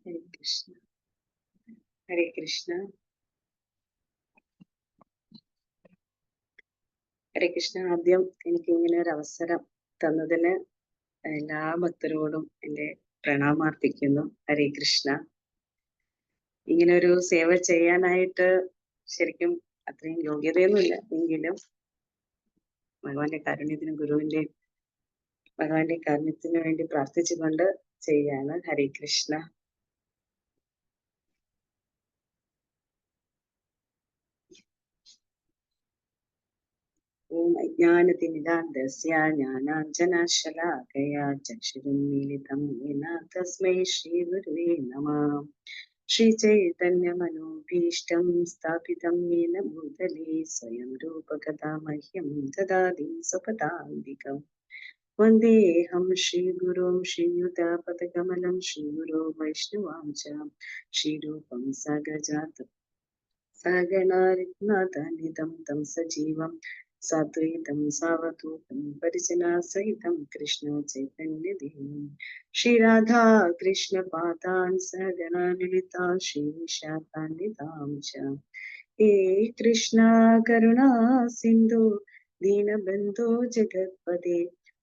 ഹരേ കൃഷ്ണ. ഹരേ കൃഷ്ണ. ഹരേ കൃഷ്ണ. ആദ്യം എനിക്ക് ഇങ്ങനെ ഒരു അവസരം തന്നതിന് എല്ലാ ഭക്തരോടും എൻ്റെ പ്രണാമാർപ്പിക്കുന്നു. ഹരേ കൃഷ്ണ. ഇങ്ങനെ ഒരു സേവ ചെയ്യാനായിട്ട് ശരിക്കും അത്രയും യോഗ്യതയൊന്നുമില്ല, എങ്കിലും ഭഗവാന്റെ കാരുണ്യത്തിനും ഭഗവാന്റെ കാരുണ്യത്തിനു വേണ്ടി പ്രാർത്ഥിച്ചുകൊണ്ട് ചെയ്യാണ്. ഹരേ കൃഷ്ണ. ഓം അജ്ഞാനതിമിരാന്ധസ്യ ജ്ഞാനാഞ്ജനശലാകയാ ചക്ഷുരുന്മീലിതം യേന തസ്മൈ ശ്രീഗുരുവേ നമഃ. ശ്രീചൈതന്യമനോഭീഷ്ടം സ്ഥാപിതം യേന ഭൂതലേ സ്വയം രൂപകഥാ മഹ്യം ദദാതി സ്വപദാന്തികം. വന്ദേഹം ശ്രീഗുരും ശ്രീയുതാപദകമലം ശ്രീഗുരോ വൈഷ്ണവാംച ശ്രീരൂപം സഗജാതം സഗണാരിത്നാഥനിധം തം സജീവം സാദ്വൈതം സാവധൂതം പരിജനാസഹിതം കൃഷ്ണ ചൈതന്യദേവം ശ്രീരാധാ കൃഷ്ണ പാദാൻ സഗണാലളിതാ ശ്രീവിശാഖാന്വിതാം ച. ഹേ കൃഷ്ണ കരുണാ സിന്ധു ദീനബന്ധോ ജഗത്പദേ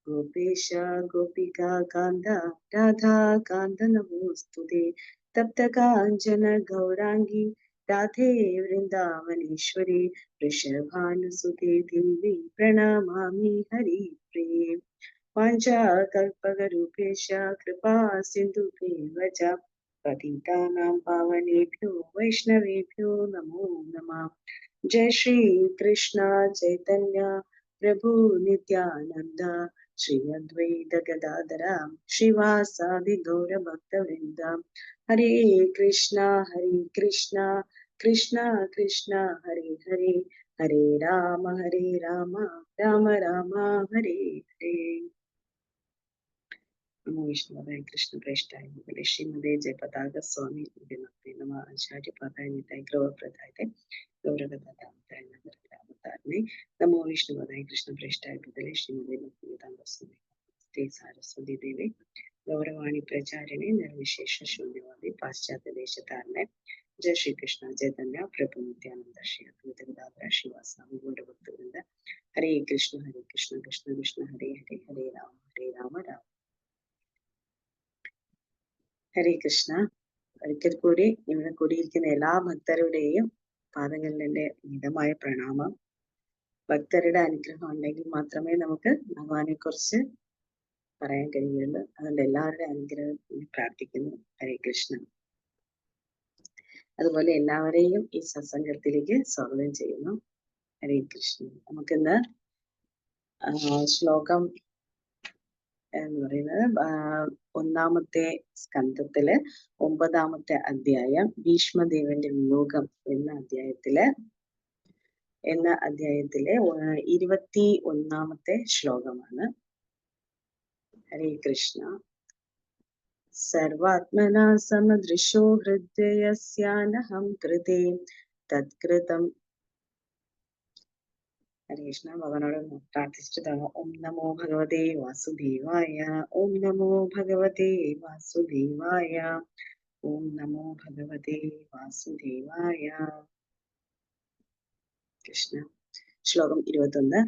ഗോപേശ ഗോപികാ കാന്ത രാധാ കാന്ത നമോസ്തുതേ. തപ്ത കാഞ്ചന ഗൗരാംഗി രാധേ വൃന്ദാവനേശ്വരി വൃഷഭാനുസുതേ ദേവി പ്രണമാമി ഹരിപ്രിയേ. വാഞ്ചാകൽപതരുഭ്യശ്ച കൃപാ സിന്ധുഭ്യേവ ച പതിതാനാം പാവനേഭ്യോ വൈഷ്ണവേഭ്യോ നമോ നമഃ. ജയ ശ്രീ കൃഷ്ണ ചൈതന്യ പ്രഭു നിത്യാനന്ദ ശ്രീ അദ്വൈത ഗദാധര ശ്രീവാസാദി ഗൗരഭക്തവൃന്ദ. ഹരേ കൃഷ്ണ കൃഷ്ണ കൃഷ്ണ ഹരേ ഹരേ ഹരേ രാമ രാമ രാമ ഹരേ ഹരേ. നമോ വിഷ്ണുപദായ കൃഷ്ണപ്രേഷ്ഠായ മുതലേ ശ്രീമതേ ജയപതാക സ്വാമി നമസ്തേ നമ. ആചാര്യപദായ നിതായ ഗൗരവപ്രദായ ഗൗരവദാതായ നഗരഗ്രാമതാരണേ. നമോ വിഷ്ണുപദായ കൃഷ്ണപ്രേഷ്ഠായ മുതലേ ശ്രീമതേ ഭക്തിവേദാന്ത സ്വാമി നമസ്തേ സാരസ്വതി ദേവി ഗൗരവാണി പ്രചാരിണി നിർവിശേഷ ശൂന്യവാദി പാശ്ചാത്യ ദേശധാരണേ. जय श्री कृष्ण चैतन्य प्रभु नित्यानंद श्री अद्वैत गदाधर श्रीवासादि गौरभक्तवृंद. हरे कृष्ण कृष्ण कृष्ण हरे हरे हरे राम राम. ഹരേ കൃഷ്ണ. ഒരിക്കൽ കൂടി ഇവിടെ കൂടിയിരിക്കുന്ന എല്ലാ ഭക്തരുടെയും പാദങ്ങളിൽ എൻ്റെ മിതമായ പ്രണാമം. ഭക്തരുടെ അനുഗ്രഹം ഉണ്ടെങ്കിൽ മാത്രമേ നമുക്ക് ഭഗവാനെ കുറിച്ച് പറയാൻ കഴിയുള്ളൂ. അതുകൊണ്ട് എല്ലാവരുടെ അനുഗ്രഹം പ്രാർത്ഥിക്കുന്നു. ഹരേ കൃഷ്ണ. അതുപോലെ എല്ലാവരെയും ഈ സത്സംഗത്തിലേക്ക് സ്വാഗതം ചെയ്യുന്നു. ഹരേ കൃഷ്ണ. നമുക്കിന്ന് ശ്ലോകം എന്ന് പറയുന്നത് ഒന്നാമത്തെ സ്കന്ധത്തില് 9-ാമത്തെ അധ്യായം ഭീഷ്മദേവന്റെ വിയോഗം എന്ന അധ്യായത്തിലെ 21-ാമത്തെ ശ്ലോകമാണ്. ഹരേ കൃഷ്ണ. സർവാത്മനാ സമദൃശോ ഹൃദയസ്യാനഹം കൃതേ തത്കൃതം. ഹരേ കൃഷ്ണ. ഭഗവാനോട് പ്രാർത്ഥിച്ചിട്ടാണ്. ഓം നമോ ഭഗവതേ വാസുദേവായ. ഓം നമോ ഭഗവതേ വാസുദേവായ. ഓം നമോ ഭഗവതേ വാസുദേവായ. കൃഷ്ണ. ശ്ലോകം 21.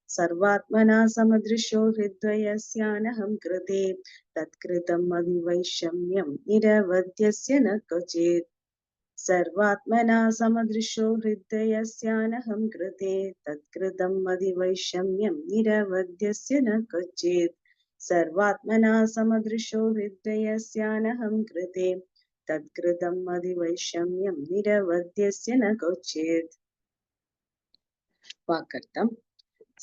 സർവാത്മനാ സമദൃശോ ഹൃദ്വയസ്യാനഹം കൃതേ തത്കൃതം അവിവൈഷമ്യം നിരവധ്യസ്യ ന ക്വചിത്. സർവാത്മനാ സമദൃശോ ഹൃദയസ്യാനഹം കൃതേ തത്കൃതം അതിവൈഷമ്യം നിരവധ്യസ്യ ന ക്വചിത്. സർവാത്മനാ സമദൃശോ ഹൃദയസ്യാനഹം കൃതേ തത്കൃതം അതിവൈഷമ്യം നിരവധ്യസ്യ ന ക്വചിത്. വാക്കർത്ഥം.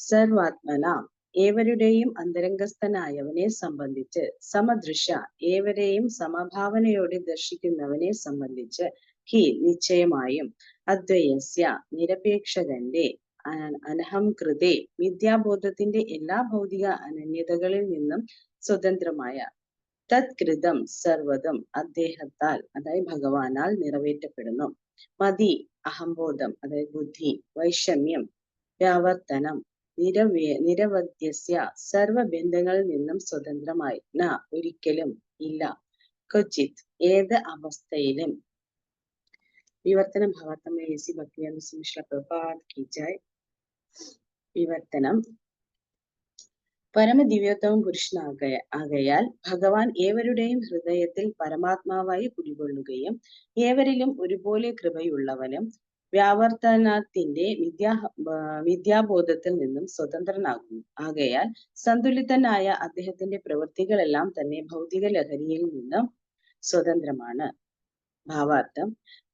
സർവാത്മന ഏവരുടെയും അന്തരംഗസ്ഥനായവനെ സംബന്ധിച്ച്, സമദൃശ ഏവരെയും സമഭാവനയോടെ ദർശിക്കുന്നവനെ സംബന്ധിച്ച്, ഹി നിശ്ചയമായും, അദ്വയസ്യ നിരപേക്ഷകന്റെ, അനഹം കൃതേ വിദ്യാബോധത്തിന്റെ എല്ലാ ഭൗതിക അനന്യതകളിൽ നിന്നും സ്വതന്ത്രമായ, തത്കൃതം സർവ്വതും അദ്ദേഹത്താൽ അതായത് ഭഗവാനാൽ നിറവേറ്റപ്പെടുന്നു. മതി അഹംബോധം അതായത് ബുദ്ധി, വൈഷമ്യം വ്യാവർത്തനം, നിരവധ്യസ്യ സർവബന്ധങ്ങളിൽ നിന്നും സ്വതന്ത്രമായി, ന ഒരിക്കലും ഇല്ല, ക്വചിത് ഏത് അവസ്ഥയിലും. വിവർത്തനം ഭാവാർത്ഥം എസി ഭക്തിയാനന്ദ മിശ്ര പ്രഭാത് കി ജയ്. വിവർത്തനം പരമദിവ്യോത്തമ പുരുഷനാകയാൽ ഭഗവാൻ ഏവരുടെയും ഹൃദയത്തിൽ പരമാത്മാവായി കുടികൊള്ളുകയും ഏവരിലും ഒരുപോലെ കൃപയുള്ളവനും വ്യാവർത്തനത്തിന്റെ വിദ്യാബോധത്തിൽ നിന്നും സ്വതന്ത്രനാകുന്നു. ആകയാൽ സന്തുലിതനായ അദ്ദേഹത്തിന്റെ പ്രവൃത്തികളെല്ലാം തന്നെ ഭൗതിക ലഹരിയിൽ നിന്നും സ്വതന്ത്രമാണ്. ഭാവാർത്ഥം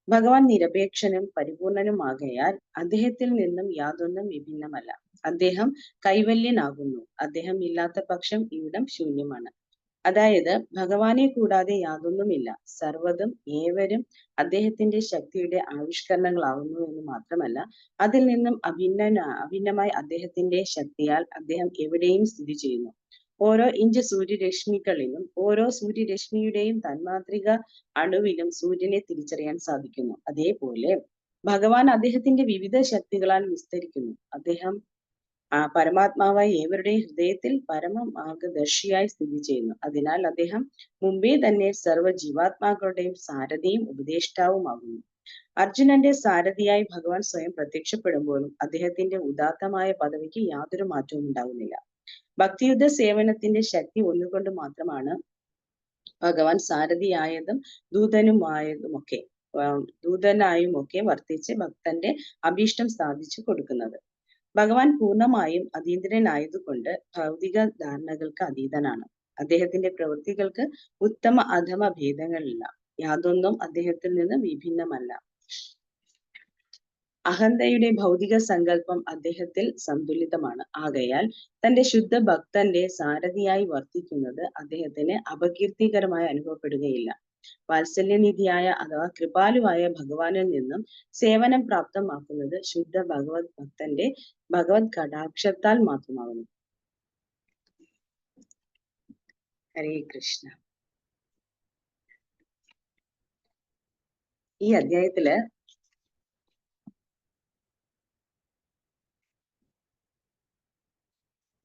ഭഗവാൻ നിരപേക്ഷനും പരിപൂർണനുമാകയാൽ അദ്ദേഹത്തിൽ നിന്നും യാതൊന്നും വിഭിന്നമല്ല. അദ്ദേഹം കൈവല്യനാകുന്നു. അദ്ദേഹം ഇല്ലാത്ത പക്ഷം ഇവിടം ശൂന്യമാണ്. അതായത് ഭഗവാനെ കൂടാതെ യാതൊന്നുമില്ല. സർവ്വതും ഏവരും അദ്ദേഹത്തിന്റെ ശക്തിയുടെ ആവിഷ്കരണങ്ങളാവുന്നു എന്ന് മാത്രമല്ല, അതിൽ നിന്നും അഭിന്നമായി അദ്ദേഹത്തിന്റെ ശക്തിയാൽ അദ്ദേഹം എവിടെയും സ്ഥിതി ചെയ്യുന്നു. ഓരോ ഇഞ്ച് സൂര്യരശ്മികളിലും ഓരോ സൂര്യരശ്മിയുടെയും തന്മാത്രിക അണുവിലും സൂര്യനെ തിരിച്ചറിയാൻ സാധിക്കുന്നു. അതേപോലെ ഭഗവാൻ അദ്ദേഹത്തിന്റെ വിവിധ ശക്തികളാൽ വിസ്തരിക്കുന്നു. അദ്ദേഹം പരമാത്മാവായി ഏവരുടെയും ഹൃദയത്തിൽ പരമ മാർഗദർശിയായി സ്ഥിതി ചെയ്യുന്നു. അതിനാൽ അദ്ദേഹം മുമ്പേ തന്നെ സർവ്വ ജീവാത്മാക്കളുടെയും സാരഥിയും ഉപദേഷ്ടാവുമാകുന്നു. അർജുനന്റെ സാരഥിയായി ഭഗവാൻ സ്വയം പ്രത്യക്ഷപ്പെടുമ്പോഴും അദ്ദേഹത്തിന്റെ ഉദാത്തമായ പദവിക്ക് യാതൊരു മാറ്റവും ഉണ്ടാകുന്നില്ല. ഭക്തിയുദ്ധ സേവനത്തിന്റെ ശക്തി ഒന്നുകൊണ്ട് മാത്രമാണ് ഭഗവാൻ സാരഥിയായതും ദൂതനായുമൊക്കെ വർത്തിച്ച് ഭക്തന്റെ അഭീഷ്ടം സാധിച്ചു കൊടുക്കുന്നത്. ഭഗവാൻ പൂർണ്ണമായും അതീന്ദ്രനായതുകൊണ്ട് ഭൗതിക ധാരണകൾക്ക് അതീതനാണ്. അദ്ദേഹത്തിന്റെ പ്രവൃത്തികൾക്ക് ഉത്തമ അധമ ഭേദങ്ങളില്ല. യാതൊന്നും അദ്ദേഹത്തിൽ നിന്ന് വിഭിന്നമല്ല. അഹന്തയുടെ ഭൗതിക സങ്കല്പം അദ്ദേഹത്തിൽ സന്തുലിതമാണ്. ആകയാൽ തന്റെ ശുദ്ധ ഭക്തന്റെ സാരഥിയായി വർത്തിക്കുന്നത് അദ്ദേഹത്തിന് അപകീർത്തികരമായി അനുഭവപ്പെടുകയില്ല. വാത്സല്യനിധിയായ അഥവാ കൃപാലുവായ ഭഗവാനിൽ നിന്നും സേവനം പ്രാപ്തമാക്കുന്നത് ശുദ്ധ ഭഗവത് ഭക്തന്റെ ഭഗവത് കടാക്ഷത്താൽ മാത്രമാകുന്നു. ഹരേ കൃഷ്ണ. ഈ അധ്യായത്തില്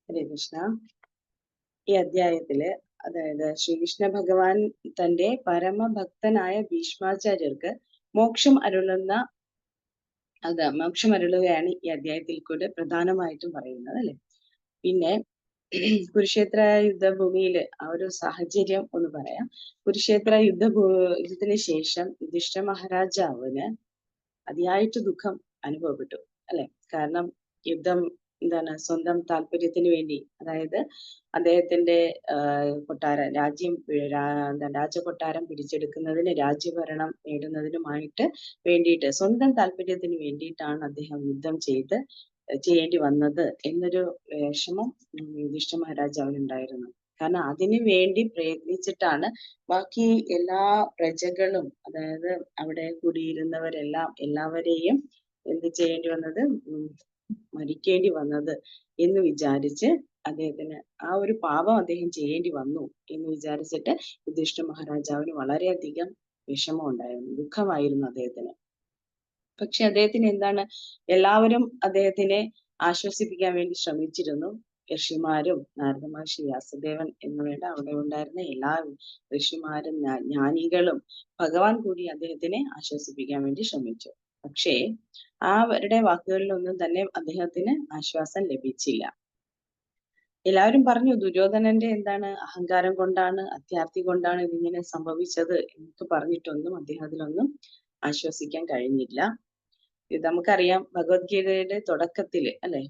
ഹരേ കൃഷ്ണ. ഈ അധ്യായത്തില് അതായത് ശ്രീകൃഷ്ണ ഭഗവാൻ തന്റെ പരമഭക്തനായ ഭീഷ്മാചാര്യർക്ക് മോക്ഷം അരുളുകയാണ് ഈ അധ്യായത്തിൽ കൂടെ പ്രധാനമായിട്ടും പറയുന്നത്, അല്ലെ. പിന്നെ കുരുക്ഷേത്ര യുദ്ധഭൂമിയില് ആ ഒരു സാഹചര്യം ഒന്ന് പറയാം. കുരുക്ഷേത്ര യുദ്ധത്തിന് ശേഷം യുധിഷ്ഠിര മഹാരാജാവിന് അതിയായിട്ട് ദുഃഖം അനുഭവപ്പെട്ടു, അല്ലെ. കാരണം യുദ്ധം സ്വന്തം താല്പര്യത്തിന് വേണ്ടി, അതായത് അദ്ദേഹത്തിന്റെ രാജകൊട്ടാരം പിടിച്ചെടുക്കുന്നതിന്, രാജ്യഭരണം നേടുന്നതിനുമായിട്ട് വേണ്ടിയിട്ട്, സ്വന്തം താല്പര്യത്തിന് വേണ്ടിയിട്ടാണ് അദ്ദേഹം യുദ്ധം ചെയ്യേണ്ടി വന്നത് എന്നൊരു വിഷമം യുധിഷ്ഠിര മഹാരാജാവിനുണ്ടായിരുന്നു. കാരണം അതിനു വേണ്ടി പ്രയത്നിച്ചിട്ടാണ് ബാക്കി എല്ലാ പ്രജകളും, അതായത് അവിടെ എല്ലാവരെയും എന്ത് ചെയ്യേണ്ടി വന്നത്, മരിക്കേണ്ടി വന്നത് എന്ന് വിചാരിച്ച് അദ്ദേഹത്തിന് ആ ഒരു പാപം അദ്ദേഹം ചെയ്യേണ്ടി വന്നു എന്ന് വിചാരിച്ചിട്ട് യുധിഷ്ഠിര മഹാരാജാവിന് വളരെയധികം വിഷമം ഉണ്ടായിരുന്നു, ദുഃഖമായിരുന്നു അദ്ദേഹത്തിന്. പക്ഷെ അദ്ദേഹത്തിന് എല്ലാവരും അദ്ദേഹത്തിനെ ആശ്വസിപ്പിക്കാൻ വേണ്ടി ശ്രമിച്ചിരുന്നു. ഋഷിമാരും നാരദ മഹർഷി, വ്യാസദേവൻ എന്നുവേണ്ട അവിടെ ഉണ്ടായിരുന്ന എല്ലാ ഋഷിമാരും ജ്ഞാനികളും ഭഗവാൻ കൂടി അദ്ദേഹത്തിനെ ആശ്വസിപ്പിക്കാൻ വേണ്ടി ശ്രമിച്ചു. പക്ഷേ അവരുടെ വാക്കുകളിലൊന്നും തന്നെ അദ്ദേഹത്തിന് ആശ്വാസം ലഭിച്ചില്ല. എല്ലാവരും പറഞ്ഞു ദുര്യോധനന്റെ അഹങ്കാരം കൊണ്ടാണ്, അത്യാർത്തി കൊണ്ടാണ് ഇതിങ്ങനെ സംഭവിച്ചത് എന്നൊക്കെ പറഞ്ഞിട്ടൊന്നും അദ്ദേഹത്തിലൊന്നും ആശ്വസിക്കാൻ കഴിഞ്ഞില്ല. ഇത് നമുക്കറിയാം, ഭഗവത്ഗീതയുടെ തുടക്കത്തില്, അല്ലെ,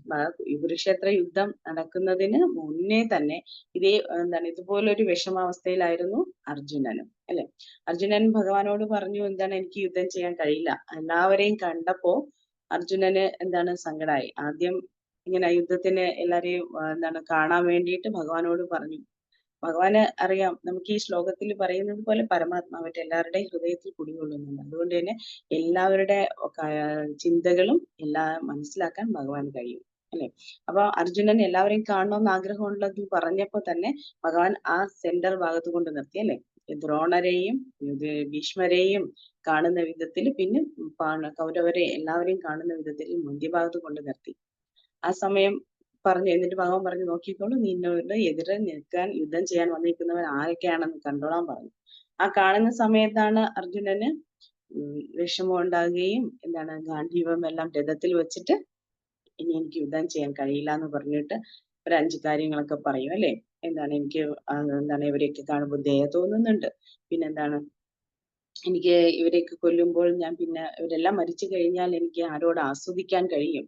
കുരുക്ഷേത്ര യുദ്ധം നടക്കുന്നതിന് മുന്നേ തന്നെ ഇതുപോലൊരു വിഷമാവസ്ഥയിലായിരുന്നു അർജുനനും, അല്ലെ. അർജുനൻ ഭഗവാനോട് പറഞ്ഞു, എനിക്ക് യുദ്ധം ചെയ്യാൻ കഴിയില്ല. എല്ലാവരെയും കണ്ടപ്പോ അർജുനന് സങ്കടമായി. ആദ്യം ഇങ്ങനെ യുദ്ധത്തിന് എല്ലാരെയും കാണാൻ വേണ്ടിയിട്ട് ഭഗവാനോട് പറഞ്ഞു. ഭഗവാന് അറിയാം, നമുക്ക് ഈ ശ്ലോകത്തിൽ പറയുന്നത് പോലെ പരമാത്മാവായിട്ട് എല്ലാവരുടെയും ഹൃദയത്തിൽ കുടികൊള്ളുന്നുണ്ട്. അതുകൊണ്ട് തന്നെ എല്ലാവരുടെ ചിന്തകളും മനസ്സിലാക്കാൻ ഭഗവാൻ കഴിയും, അല്ലെ. അപ്പൊ അർജുനൻ എല്ലാവരെയും കാണണമെന്ന് ആഗ്രഹമുള്ളതെന്ന് പറഞ്ഞപ്പോ തന്നെ ഭഗവാൻ ആ സെന്റർ ഭാഗത്ത് കൊണ്ട് നിർത്തി, അല്ലെ. ദ്രോണരെയും ഭീഷ്മരെയും കാണുന്ന വിധത്തിൽ, പിന്നെ കൗരവരെ എല്ലാവരെയും കാണുന്ന വിധത്തിൽ മധ്യഭാഗത്ത് കൊണ്ട് നിർത്തി. ആ സമയം പറഞ്ഞു, എന്നിട്ട് ഭഗവാൻ പറഞ്ഞു, നോക്കിക്കോളൂ, നിന്നോട് എതിരെ നിൽക്കാൻ യുദ്ധം ചെയ്യാൻ വന്നിരിക്കുന്നവൻ ആരൊക്കെയാണെന്ന് കണ്ടോളാൻ പറഞ്ഞു. ആ കാണുന്ന സമയത്താണ് അർജുനന് വിഷമം ഉണ്ടാകുകയും എന്താണ് ഗാന്ധീവം എല്ലാം രഥത്തിൽ വെച്ചിട്ട് ഇനി എനിക്ക് യുദ്ധം ചെയ്യാൻ കഴിയില്ല എന്ന് പറഞ്ഞിട്ട് ഒരു 5 കാര്യങ്ങളൊക്കെ പറയും അല്ലെ. എന്താണ് എനിക്ക് എന്താണ് ഇവരെയൊക്കെ കാണുമ്പോൾ ദയ തോന്നുന്നുണ്ട്. പിന്നെന്താണ് എനിക്ക് ഇവരെയൊക്കെ കൊല്ലുമ്പോൾ ഞാൻ പിന്നെ ഇവരെല്ലാം മരിച്ചു കഴിഞ്ഞാൽ എനിക്ക് ആരോട് ആസ്വദിക്കാൻ കഴിയും,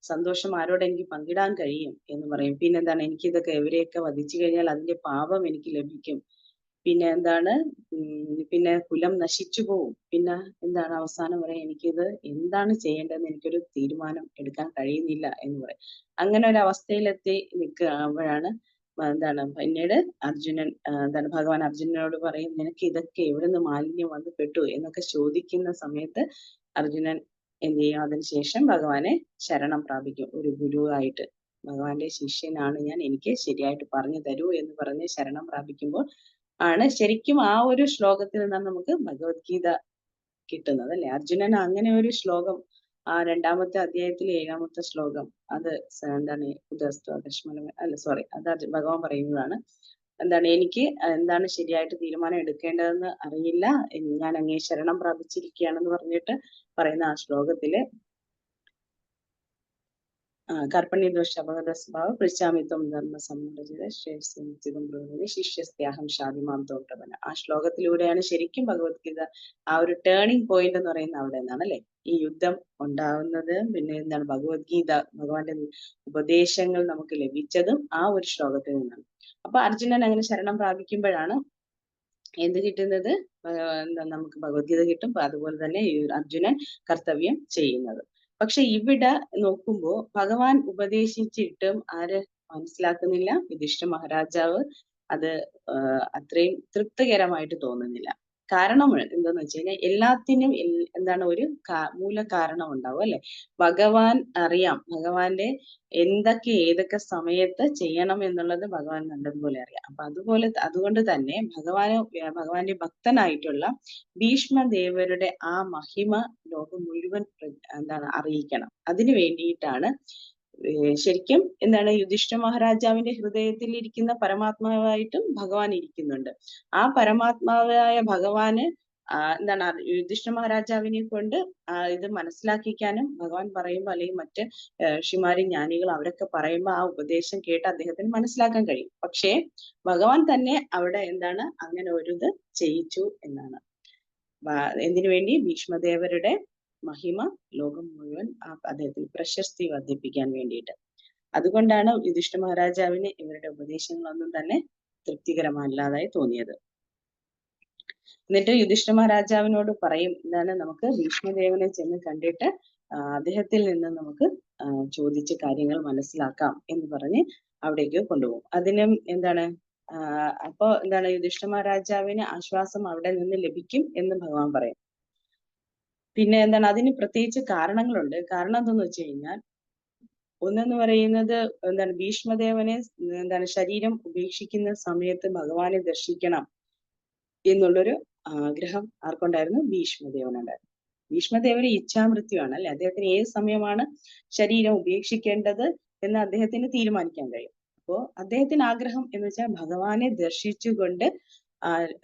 സന്തോഷം ആരോട് എനിക്ക് പങ്കിടാൻ കഴിയും എന്ന് പറയും. പിന്നെന്താണ് ഇതൊക്കെ ഇവരെയൊക്കെ വധിച്ചു കഴിഞ്ഞാൽ അതിന്റെ പാപം എനിക്ക് ലഭിക്കും. പിന്നെ എന്താണ് പിന്നെ കുലം നശിച്ചു പോവും. പിന്നെ എന്താണ് അവസാനം പറയും എനിക്കിത് എന്താണ് ചെയ്യേണ്ടതെന്ന് എനിക്കൊരു തീരുമാനം എടുക്കാൻ കഴിയുന്നില്ല എന്ന് പറയും. അങ്ങനെ ഒരു അവസ്ഥയിലെത്തി നിൽക്കുമ്പോഴാണ് എന്താണ് പിന്നീട് അർജുനൻ എന്താണ് ഭഗവാൻ അർജുനനോട് പറയും നിനക്ക് ഇതൊക്കെ എവിടുന്ന് മാലിന്യം വന്ന് പെട്ടു എന്നൊക്കെ ചോദിക്കുന്ന സമയത്ത് അർജുനൻ എന്ത് ചെയ്യും, അതിനുശേഷം ഭഗവാനെ ശരണം പ്രാപിക്കും ഒരു ഗുരുവായിട്ട്. ഭഗവാന്റെ ശിഷ്യനാണ് ഞാൻ, എനിക്ക് ശരിയായിട്ട് പറഞ്ഞു തരൂ എന്ന് പറഞ്ഞ് ശരണം പ്രാപിക്കുമ്പോൾ ആണ് ശരിക്കും ആ ഒരു ശ്ലോകത്തിൽ നിന്നാണ് നമുക്ക് ഭഗവത്ഗീത കിട്ടുന്നത് അല്ലെ. അർജുനൻ അങ്ങനെ ഒരു ശ്ലോകം ആ 2-ാമത്തെ അധ്യായത്തിലെ 7-ാമത്തെ ശ്ലോകം അത് എന്താണ് അല്ല സോറി അത് ഭഗവാൻ പറയുന്നതാണ്. എന്താണ് എനിക്ക് എന്താണ് ശരിയായിട്ട് തീരുമാനം എടുക്കേണ്ടതെന്ന് അറിയില്ല, ഞാൻ അങ്ങേ ശരണം പ്രാപിച്ചിരിക്കുകയാണെന്ന് പറഞ്ഞിട്ട് പറയുന്ന ആ ശ്ലോകത്തില് കർപ്പണ്യദോഷാപഹതസ്വഭാവ പൃച്ഛാമിത്വം ധർമ്മ സംരചിത ശിഷ്യസ്ത്യാഹം ഷാദിമാം തോട്ടവന. ആ ശ്ലോകത്തിലൂടെയാണ് ശരിക്കും ഭഗവത്ഗീത ആ ഒരു ടേണിംഗ് പോയിന്റ് എന്ന് പറയുന്നത് അവിടെ നിന്നാണ് അല്ലെ. ഈ യുദ്ധം ഉണ്ടാവുന്നത് പിന്നെ എന്താണ് ഭഗവത്ഗീത ഭഗവാന്റെ ഉപദേശങ്ങൾ നമുക്ക് ലഭിച്ചതും ആ ഒരു ശ്ലോകത്തിൽ നിന്നാണ്. അപ്പൊ അർജുനൻ അങ്ങനെ ശരണം പ്രാപിക്കുമ്പോഴാണ് എന്ത് കിട്ടുന്നത്, നമുക്ക് ഭഗവത്ഗീത കിട്ടും. അതുപോലെ തന്നെ അർജുനൻ കർത്തവ്യം ചെയ്യുന്നത്. പക്ഷെ ഇവിടെ നോക്കുമ്പോ ഭഗവാൻ ഉപദേശിച്ചിട്ടും ആര് മനസ്സിലാക്കുന്നില്ല, യുധിഷ്ഠിര മഹാരാജാവ് അത് അത്രയും തൃപ്തികരമായിട്ട് തോന്നുന്നില്ല. കാരണം എന്താന്ന് വെച്ച് കഴിഞ്ഞാൽ എല്ലാത്തിനും എന്താണ് ഒരു മൂല കാരണം ഉണ്ടാവും അല്ലെ. ഭഗവാൻ അറിയാം, ഭഗവാന്റെ എന്തൊക്കെ ഏതൊക്കെ സമയത്ത് ചെയ്യണം എന്നുള്ളത് ഭഗവാൻ നല്ലതുപോലെ അറിയാം. അപ്പൊ അതുകൊണ്ട് തന്നെ ഭഗവാന്റെ ഭക്തനായിട്ടുള്ള ഭീഷ്മദേവരുടെ ആ മഹിമ ലോകം മുഴുവൻ എന്താണ് അറിയിക്കണം. അതിനു വേണ്ടിയിട്ടാണ് ശരിക്കും എന്താണ് യുധിഷ്ഠിര മഹാരാജാവിന്റെ ഹൃദയത്തിൽ ഇരിക്കുന്ന പരമാത്മാവായിട്ടും ഭഗവാൻ ഇരിക്കുന്നുണ്ട്. ആ പരമാത്മാവായ ഭഗവാന് എന്താണ് യുധിഷ്ഠിര മഹാരാജാവിനെ കൊണ്ട് ഇത് മനസ്സിലാക്കിക്കാനും ഭഗവാൻ പറയുമ്പോൾ അല്ലെങ്കിൽ മറ്റ് ഋഷിമാരും ജ്ഞാനികൾ അവരൊക്കെ പറയുമ്പോൾ ആ ഉപദേശം കേട്ട് അദ്ദേഹത്തിന് മനസ്സിലാക്കാൻ കഴിയും. പക്ഷേ ഭഗവാൻ തന്നെ അവിടെ എന്താണ് അങ്ങനെ ഒരു ഇത് ചെയ്യിച്ചു എന്നാണ്. എന്തിനു വേണ്ടി? ഭീഷ്മദേവരുടെ മഹിമ ലോകം മുഴുവൻ അദ്ദേഹത്തിന് പ്രശസ്തി വർദ്ധിപ്പിക്കാൻ വേണ്ടിയിട്ട്. അതുകൊണ്ടാണ് യുധിഷ്ഠിര മഹാരാജാവിന് ഇവരുടെ ഉപദേശങ്ങളൊന്നും തന്നെ തൃപ്തികരമല്ലാതായി തോന്നിയത്. എന്നിട്ട് യുധിഷ്ഠിര മഹാരാജാവിനോട് പറയും എന്താണ് നമുക്ക് ഭീഷ്മദേവനെ ചെന്ന് കണ്ടിട്ട് അദ്ദേഹത്തിൽ നിന്ന് നമുക്ക് ചോദിച്ച കാര്യങ്ങൾ മനസ്സിലാക്കാം എന്ന് പറഞ്ഞ് അവിടേക്ക് കൊണ്ടുപോകും. അതിനും എന്താണ് അപ്പൊ എന്താണ് യുധിഷ്ഠിര മഹാരാജാവിന് ആശ്വാസം അവിടെ നിന്ന് ലഭിക്കും എന്ന് ഭഗവാൻ പറയും. പിന്നെ എന്താണ് അതിന് പ്രത്യേകിച്ച് കാരണങ്ങളുണ്ട്. കാരണം എന്താന്ന് വെച്ച് കഴിഞ്ഞാൽ ഒന്നെന്ന് പറയുന്നത് എന്താണ് ഭീഷ്മദേവനെ എന്താണ് ശരീരം ഉപേക്ഷിക്കുന്ന സമയത്ത് ഭഗവാനെ ദർശിക്കണം എന്നുള്ളൊരു ആഗ്രഹം ആർക്കുണ്ടായിരുന്നു? ഭീഷ്മദേവനുണ്ടായിരുന്നു. ഭീഷ്മദേവന് ഇച്ഛാമൃത്യുവാണ് അല്ലെ. അദ്ദേഹത്തിന് ഏത് സമയമാണ് ശരീരം ഉപേക്ഷിക്കേണ്ടത് എന്ന് അദ്ദേഹത്തിന് തീരുമാനിക്കാൻ കഴിയും. അപ്പോ അദ്ദേഹത്തിന് ആഗ്രഹം എന്ന് വെച്ചാൽ ഭഗവാനെ ദർശിച്ചുകൊണ്ട്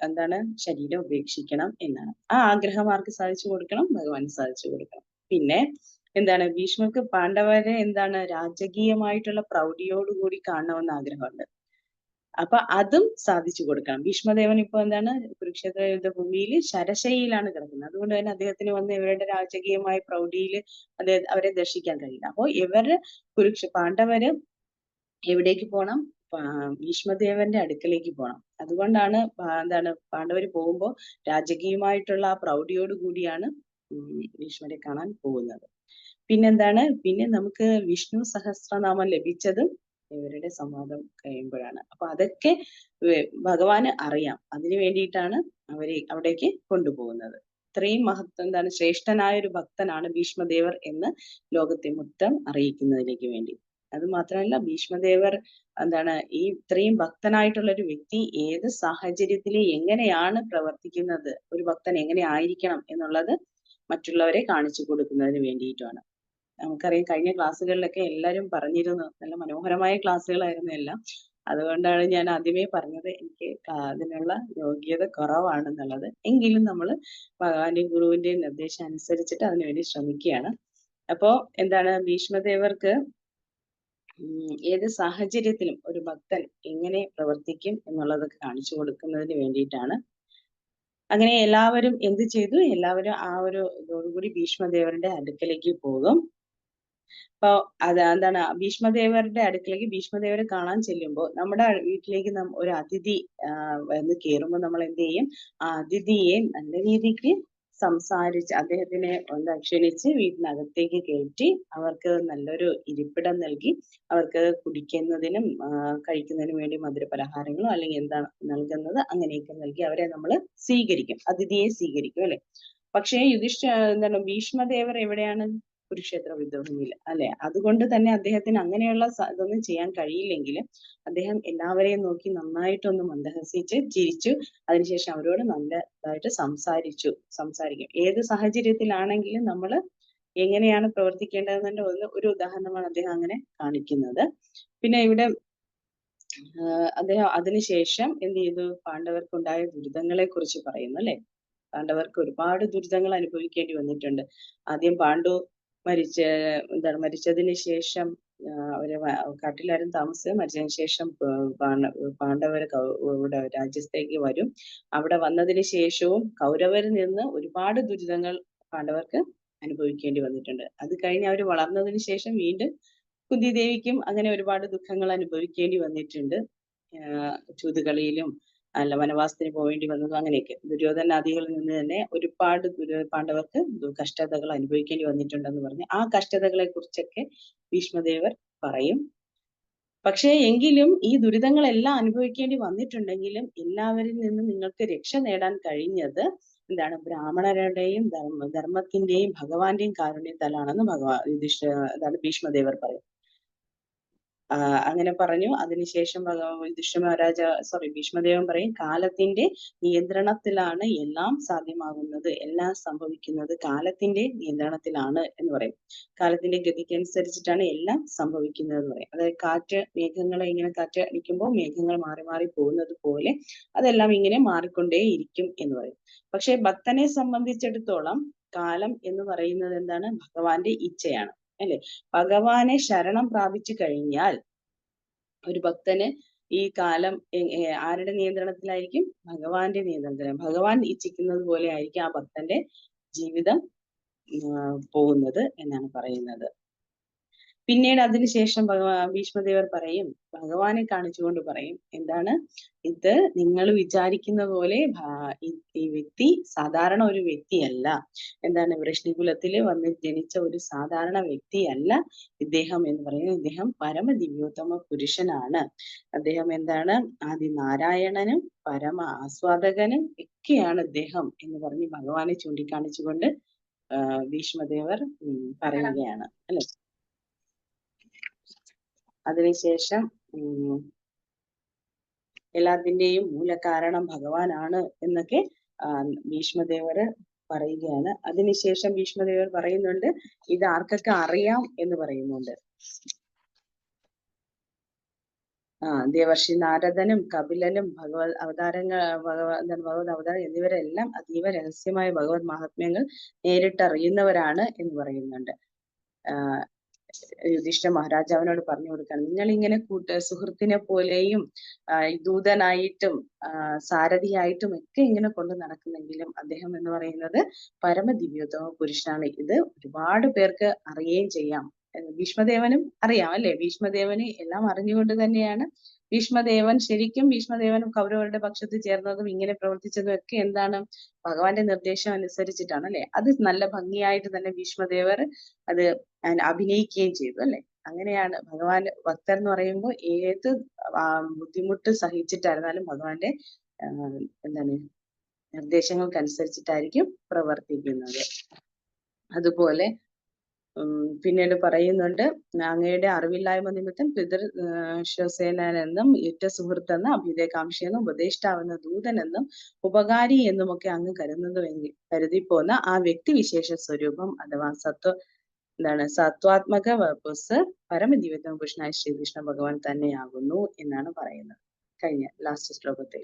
എന്താണ് ശരീരം ഉപേക്ഷിക്കണം എന്നാണ്. ആ ആഗ്രഹം ആർക്ക് സാധിച്ചു കൊടുക്കണം? ഭഗവാന് സാധിച്ചു കൊടുക്കണം. പിന്നെ എന്താണ് ഭീഷ്മർക്ക് പാണ്ഡവരെ എന്താണ് രാജകീയമായിട്ടുള്ള പ്രൗഢിയോടുകൂടി കാണണമെന്ന് ആഗ്രഹമുണ്ട്. അപ്പൊ അതും സാധിച്ചു കൊടുക്കണം. ഭീഷ്മദേവൻ ഇപ്പൊ എന്താണ് കുരുക്ഷേത്ര യുദ്ധഭൂമിയിൽ ശരശയിലാണ് കിടക്കുന്നത്. അതുകൊണ്ട് തന്നെ അദ്ദേഹത്തിന് വന്ന് ഇവരുടെ രാജകീയമായ പ്രൗഢിയിൽ അവരെ ദർശിക്കാൻ കഴിയില്ല. അപ്പോ പാണ്ഡവര് എവിടേക്ക് പോണം? ഭീഷ്മദേവന്റെ അടുക്കലേക്ക് പോണം. അതുകൊണ്ടാണ് എന്താണ് പാണ്ഡവര് പോകുമ്പോ രാജകീയമായിട്ടുള്ള ആ പ്രൗഢിയോട് കൂടിയാണ് ഭീഷ്മരെ കാണാൻ പോകുന്നത്. പിന്നെന്താണ് പിന്നെ നമുക്ക് വിഷ്ണു സഹസ്രനാമം ലഭിച്ചതും ഇവരുടെ സംവാദം കഴിയുമ്പോഴാണ്. അപ്പൊ അതൊക്കെ ഭഗവാന് അറിയാം. അതിനു വേണ്ടിയിട്ടാണ് അവരെ അവിടേക്ക് കൊണ്ടുപോകുന്നത്. ഇത്രയും എന്താണ് ശ്രേഷ്ഠനായ ഒരു ഭക്തനാണ് ഭീഷ്മദേവർ എന്ന് ലോകത്തെ മൊത്തം അറിയിക്കുന്നതിലേക്ക് വേണ്ടി. അത് മാത്രമല്ല ഭീഷ്മദേവർ എന്താണ് ഈ ഇത്രയും ഭക്തനായിട്ടുള്ള ഒരു വ്യക്തി ഏത് സാഹചര്യത്തിൽ എങ്ങനെയാണ് പ്രവർത്തിക്കുന്നത്, ഒരു ഭക്തൻ എങ്ങനെ ആയിരിക്കണം എന്നുള്ളത് മറ്റുള്ളവരെ കാണിച്ചു കൊടുക്കുന്നതിന് വേണ്ടിയിട്ടുമാണ്. നമുക്കറിയാം കഴിഞ്ഞ ക്ലാസ്സുകളിലൊക്കെ എല്ലാവരും പറഞ്ഞിരുന്നു, നല്ല മനോഹരമായ ക്ലാസ്സുകളായിരുന്നു എല്ലാം. അതുകൊണ്ടാണ് ഞാൻ ആദ്യമേ പറഞ്ഞത് എനിക്ക് അതിനുള്ള യോഗ്യത കുറവാണെന്നുള്ളത്. എങ്കിലും നമ്മൾ ഭഗവാന്റെയും ഗുരുവിന്റെയും നിർദ്ദേശം അനുസരിച്ചിട്ട് അതിനുവേണ്ടി ശ്രമിക്കുകയാണ്. അപ്പോ എന്താണ്, ഭീഷ്മദേവർക്ക് ഏത് സാഹചര്യത്തിലും ഒരു ഭക്തൻ എങ്ങനെ പ്രവർത്തിക്കും എന്നുള്ളതൊക്കെ കാണിച്ചു കൊടുക്കുന്നതിന് വേണ്ടിയിട്ടാണ്. അങ്ങനെ എല്ലാവരും എന്ത് ചെയ്തു? എല്ലാവരും ആ ഒരു ഇതോടുകൂടി ഭീഷ്മദേവരുടെ അടുക്കലേക്ക് പോകും. അപ്പൊ അത് എന്താണ്, ഭീഷ്മദേവരുടെ അടുക്കലേക്ക് ഭീഷ്മദേവരെ കാണാൻ ചെല്ലുമ്പോൾ നമ്മുടെ വീട്ടിലേക്ക് ഒരു അതിഥി വന്ന് കയറുമ്പോൾ നമ്മൾ എന്ത് ചെയ്യും? ആ അതിഥിയെ നല്ല രീതിക്ക് സംസാരിച്ച് അദ്ദേഹത്തിനെ ക്ഷണിച്ച് വീട്ടിനകത്തേക്ക് കയറ്റി അവർക്ക് നല്ലൊരു ഇരിപ്പിടം നൽകി അവർക്ക് കുടിക്കുന്നതിനും കഴിക്കുന്നതിനും വേണ്ടി മധുരപലഹാരങ്ങളോ അല്ലെങ്കിൽ എന്താണ് നൽകുന്നത് അങ്ങനെയൊക്കെ നൽകി അവരെ നമ്മൾ സ്വീകരിക്കും, അതിഥിയെ സ്വീകരിക്കും അല്ലെ. പക്ഷേ എന്താണ്, ഭീഷ്മദേവർ എവിടെയാണ്? കുരുക്ഷേത്ര യുദ്ധഭൂമിയിൽ അല്ലെ. അതുകൊണ്ട് തന്നെ അദ്ദേഹത്തിന് അങ്ങനെയുള്ള ഇതൊന്നും ചെയ്യാൻ കഴിയില്ലെങ്കിലും അദ്ദേഹം എല്ലാവരെയും നോക്കി നന്നായിട്ടൊന്ന് മന്ദഹസിച്ച് ചിരിച്ചു. അതിനുശേഷം അവരോട് നല്ലതായിട്ട് സംസാരിക്കും. ഏത് സാഹചര്യത്തിലാണെങ്കിലും നമ്മൾ എങ്ങനെയാണ് പ്രവർത്തിക്കേണ്ടതെന്നതിന്റെ ഒരു ഉദാഹരണമാണ് അദ്ദേഹം അങ്ങനെ കാണിക്കുന്നത്. പിന്നെ ഇവിടെ അദ്ദേഹം അതിനുശേഷം എന്ത് ചെയ്തു? പാണ്ഡവർക്കുണ്ടായ ദുരിതങ്ങളെ കുറിച്ച് പറയുന്നു അല്ലെ. പാണ്ഡവർക്ക് ഒരുപാട് ദുരിതങ്ങൾ അനുഭവിക്കേണ്ടി വന്നിട്ടുണ്ട്. ആദ്യം പാണ്ഡു മരിച്ചതിന് ശേഷം അവര് കാട്ടിലാരും താമസിച്ച് മരിച്ചതിന് ശേഷം പാണ്ഡവര് ഇവിടെ രാജ്യത്തേക്ക് വരും. അവിടെ വന്നതിന് ശേഷവും കൗരവരിൽ നിന്ന് ഒരുപാട് ദുരിതങ്ങൾ പാണ്ഡവർക്ക് അനുഭവിക്കേണ്ടി വന്നിട്ടുണ്ട്. അത് കഴിഞ്ഞ് അവർ വളർന്നതിന് ശേഷം വീണ്ടും കുന്തിദേവിക്കും അങ്ങനെ ഒരുപാട് ദുഃഖങ്ങൾ അനുഭവിക്കേണ്ടി വന്നിട്ടുണ്ട്. ചൂതുകളിയിലും വനവാസത്തിന് പോവേണ്ടി വന്നതും അങ്ങനെയൊക്കെ. ദുര്യോധനാദികളിൽ നിന്ന് തന്നെ ഒരുപാട് പാണ്ഡവർക്ക് കഷ്ടതകൾ അനുഭവിക്കേണ്ടി വന്നിട്ടുണ്ടെന്ന് പറഞ്ഞ് ആ കഷ്ടതകളെ കുറിച്ചൊക്കെ ഭീഷ്മദേവർ പറയും. പക്ഷേ എങ്കിലും ഈ ദുരിതങ്ങളെല്ലാം അനുഭവിക്കേണ്ടി വന്നിട്ടുണ്ടെങ്കിലും എല്ലാവരിൽ നിന്നും നിങ്ങൾക്ക് രക്ഷ നേടാൻ കഴിഞ്ഞത് എന്താണ്? ബ്രാഹ്മണരുടെയും ധർമ്മത്തിന്റെയും ഭഗവാന്റെയും കാരുണ്യത്താലാണെന്ന് എന്താണ് ഭീഷ്മദേവർ പറയും. അങ്ങനെ പറഞ്ഞു. അതിനുശേഷം ഭീഷ്മദേവൻ പറയും, കാലത്തിന്റെ നിയന്ത്രണത്തിലാണ് എല്ലാം സാധ്യമാകുന്നത്, എല്ലാം സംഭവിക്കുന്നത് കാലത്തിന്റെ നിയന്ത്രണത്തിലാണ് എന്ന് പറയും. കാലത്തിന്റെ ഗതിക്കനുസരിച്ചിട്ടാണ് എല്ലാം സംഭവിക്കുന്നത് എന്ന് പറയും. അതായത് മേഘങ്ങളെ ഇങ്ങനെ കാറ്റ് അടിക്കുമ്പോൾ മേഘങ്ങൾ മാറി മാറി പോകുന്നത് പോലെ അതെല്ലാം ഇങ്ങനെ മാറിക്കൊണ്ടേയിരിക്കും എന്ന് പറയും. പക്ഷെ ഭക്തനെ സംബന്ധിച്ചിടത്തോളം കാലം എന്ന് പറയുന്നത് എന്താണ്? ഭഗവാന്റെ ഇച്ഛയാണ് അല്ലെ. ഭഗവാനെ ശരണം പ്രാപിച്ചു കഴിഞ്ഞാൽ ഒരു ഭക്തന് ഈ കാലം ആരുടെ നിയന്ത്രണത്തിലായിരിക്കും? ഭഗവാന്റെ നിയന്ത്രണത്തിലാണ്. ഭഗവാൻ ഇച്ഛിക്കുന്നത് പോലെ ആയിരിക്കും ആ ഭക്തന്റെ ജീവിതം പോകുന്നത് എന്നാണ് പറയുന്നത്. പിന്നീട് അതിനുശേഷം ഭീഷ്മദേവർ പറയും, ഭഗവാനെ കാണിച്ചുകൊണ്ട് പറയും, എന്താണ് ഇത്? നിങ്ങൾ വിചാരിക്കുന്ന പോലെ ഈ വ്യക്തി സാധാരണ ഒരു വ്യക്തിയല്ല. എന്താണ്? വൃഷ്ണികുലത്തില് വന്ന് ജനിച്ച ഒരു സാധാരണ വ്യക്തിയല്ല ഇദ്ദേഹം എന്ന് പറയുന്നത്. ഇദ്ദേഹം പരമദിവ്യോത്തമ പുരുഷനാണ്. അദ്ദേഹം എന്താണ്? ആദിനാരായണനും പരമ ആസ്വാദകനും ഒക്കെയാണ് ഇദ്ദേഹം എന്ന് പറഞ്ഞ് ഭഗവാനെ ചൂണ്ടിക്കാണിച്ചുകൊണ്ട് ഭീഷ്മദേവർ പറയുകയാണ് അല്ലെ. അതിനുശേഷം എല്ലാത്തിന്റെയും മൂലകാരണം ഭഗവാനാണ് എന്നൊക്കെ ഭീഷ്മദേവര് പറയുകയാണ്. അതിനുശേഷം ഭീഷ്മദേവർ പറയുന്നുണ്ട്, ഇത് ആർക്കൊക്കെ അറിയാം എന്ന് പറയുന്നുണ്ട്. ദേവർഷി നാരദനും കപിലനും ഭഗവത് അവതാരം എന്നിവരെല്ലാം അതീവ രഹസ്യമായ ഭഗവത് മഹാത്മ്യങ്ങൾ നേരിട്ടറിയുന്നവരാണ് എന്ന് പറയുന്നുണ്ട്. യുധിഷ്ഠിര മഹാരാജാവിനോട് പറഞ്ഞു കൊടുക്കണം, നിങ്ങൾ ഇങ്ങനെ സുഹൃത്തിനെ പോലെയും ദൂതനായിട്ടും സാരഥിയായിട്ടും ഒക്കെ ഇങ്ങനെ കൊണ്ട് നടക്കുന്നെങ്കിലും അദ്ദേഹം എന്ന് പറയുന്നത് പരമദിവ്യോത്തമ പുരുഷനാണ്. ഇത് ഒരുപാട് പേർക്ക് അറിയുകയും ചെയ്യാം. ഭീഷ്മദേവനും അറിയാം അല്ലെ. ഭീഷ്മദേവന് എല്ലാം അറിഞ്ഞുകൊണ്ട് തന്നെയാണ് ഭീഷ്മദേവനും കൗരവരുടെ പക്ഷത്ത് ചേർന്നതും ഇങ്ങനെ പ്രവർത്തിച്ചതും ഒക്കെ എന്താണ്? ഭഗവാന്റെ നിർദ്ദേശം അനുസരിച്ചിട്ടാണ് അല്ലെ. അത് നല്ല ഭംഗിയായിട്ട് തന്നെ ഭീഷ്മദേവർ അത് അഭിനയിക്കുകയും ചെയ്തു അല്ലെ. അങ്ങനെയാണ് ഭഗവാൻ ഭക്തർ എന്ന് പറയുമ്പോൾ ഏത് ബുദ്ധിമുട്ട് സഹിച്ചിട്ടായിരുന്നാലും ഭഗവാന്റെ എന്താണ് നിർദ്ദേശങ്ങൾക്കനുസരിച്ചിട്ടായിരിക്കും പ്രവർത്തിക്കുന്നത്. അതുപോലെ പിന്നീട് പറയുന്നുണ്ട്, അങ്ങയുടെ അറിവില്ലായ്മ നിമിത്തം പിതൃശ്വസേനെന്നും യുറ്റ സുഹൃത്തെന്നും അഭ്യുദയകാംക്ഷയെന്നും ഉപദേഷ്ടാവെന്ന ദൂതനെന്നും ഉപകാരി എന്നുമൊക്കെ അങ്ങ് കരുതിപ്പോന്ന ആ വ്യക്തിവിശേഷ സ്വരൂപം അഥവാ എന്താണ് സത്വാത്മക പർപ്പസ് പരമദിവ്യത്വം പുരുഷനായ ശ്രീകൃഷ്ണ ഭഗവാൻ തന്നെയാകുന്നു എന്നാണ് പറയുന്നത് കഴിഞ്ഞ ലാസ്റ്റ് ശ്ലോകത്തിൽ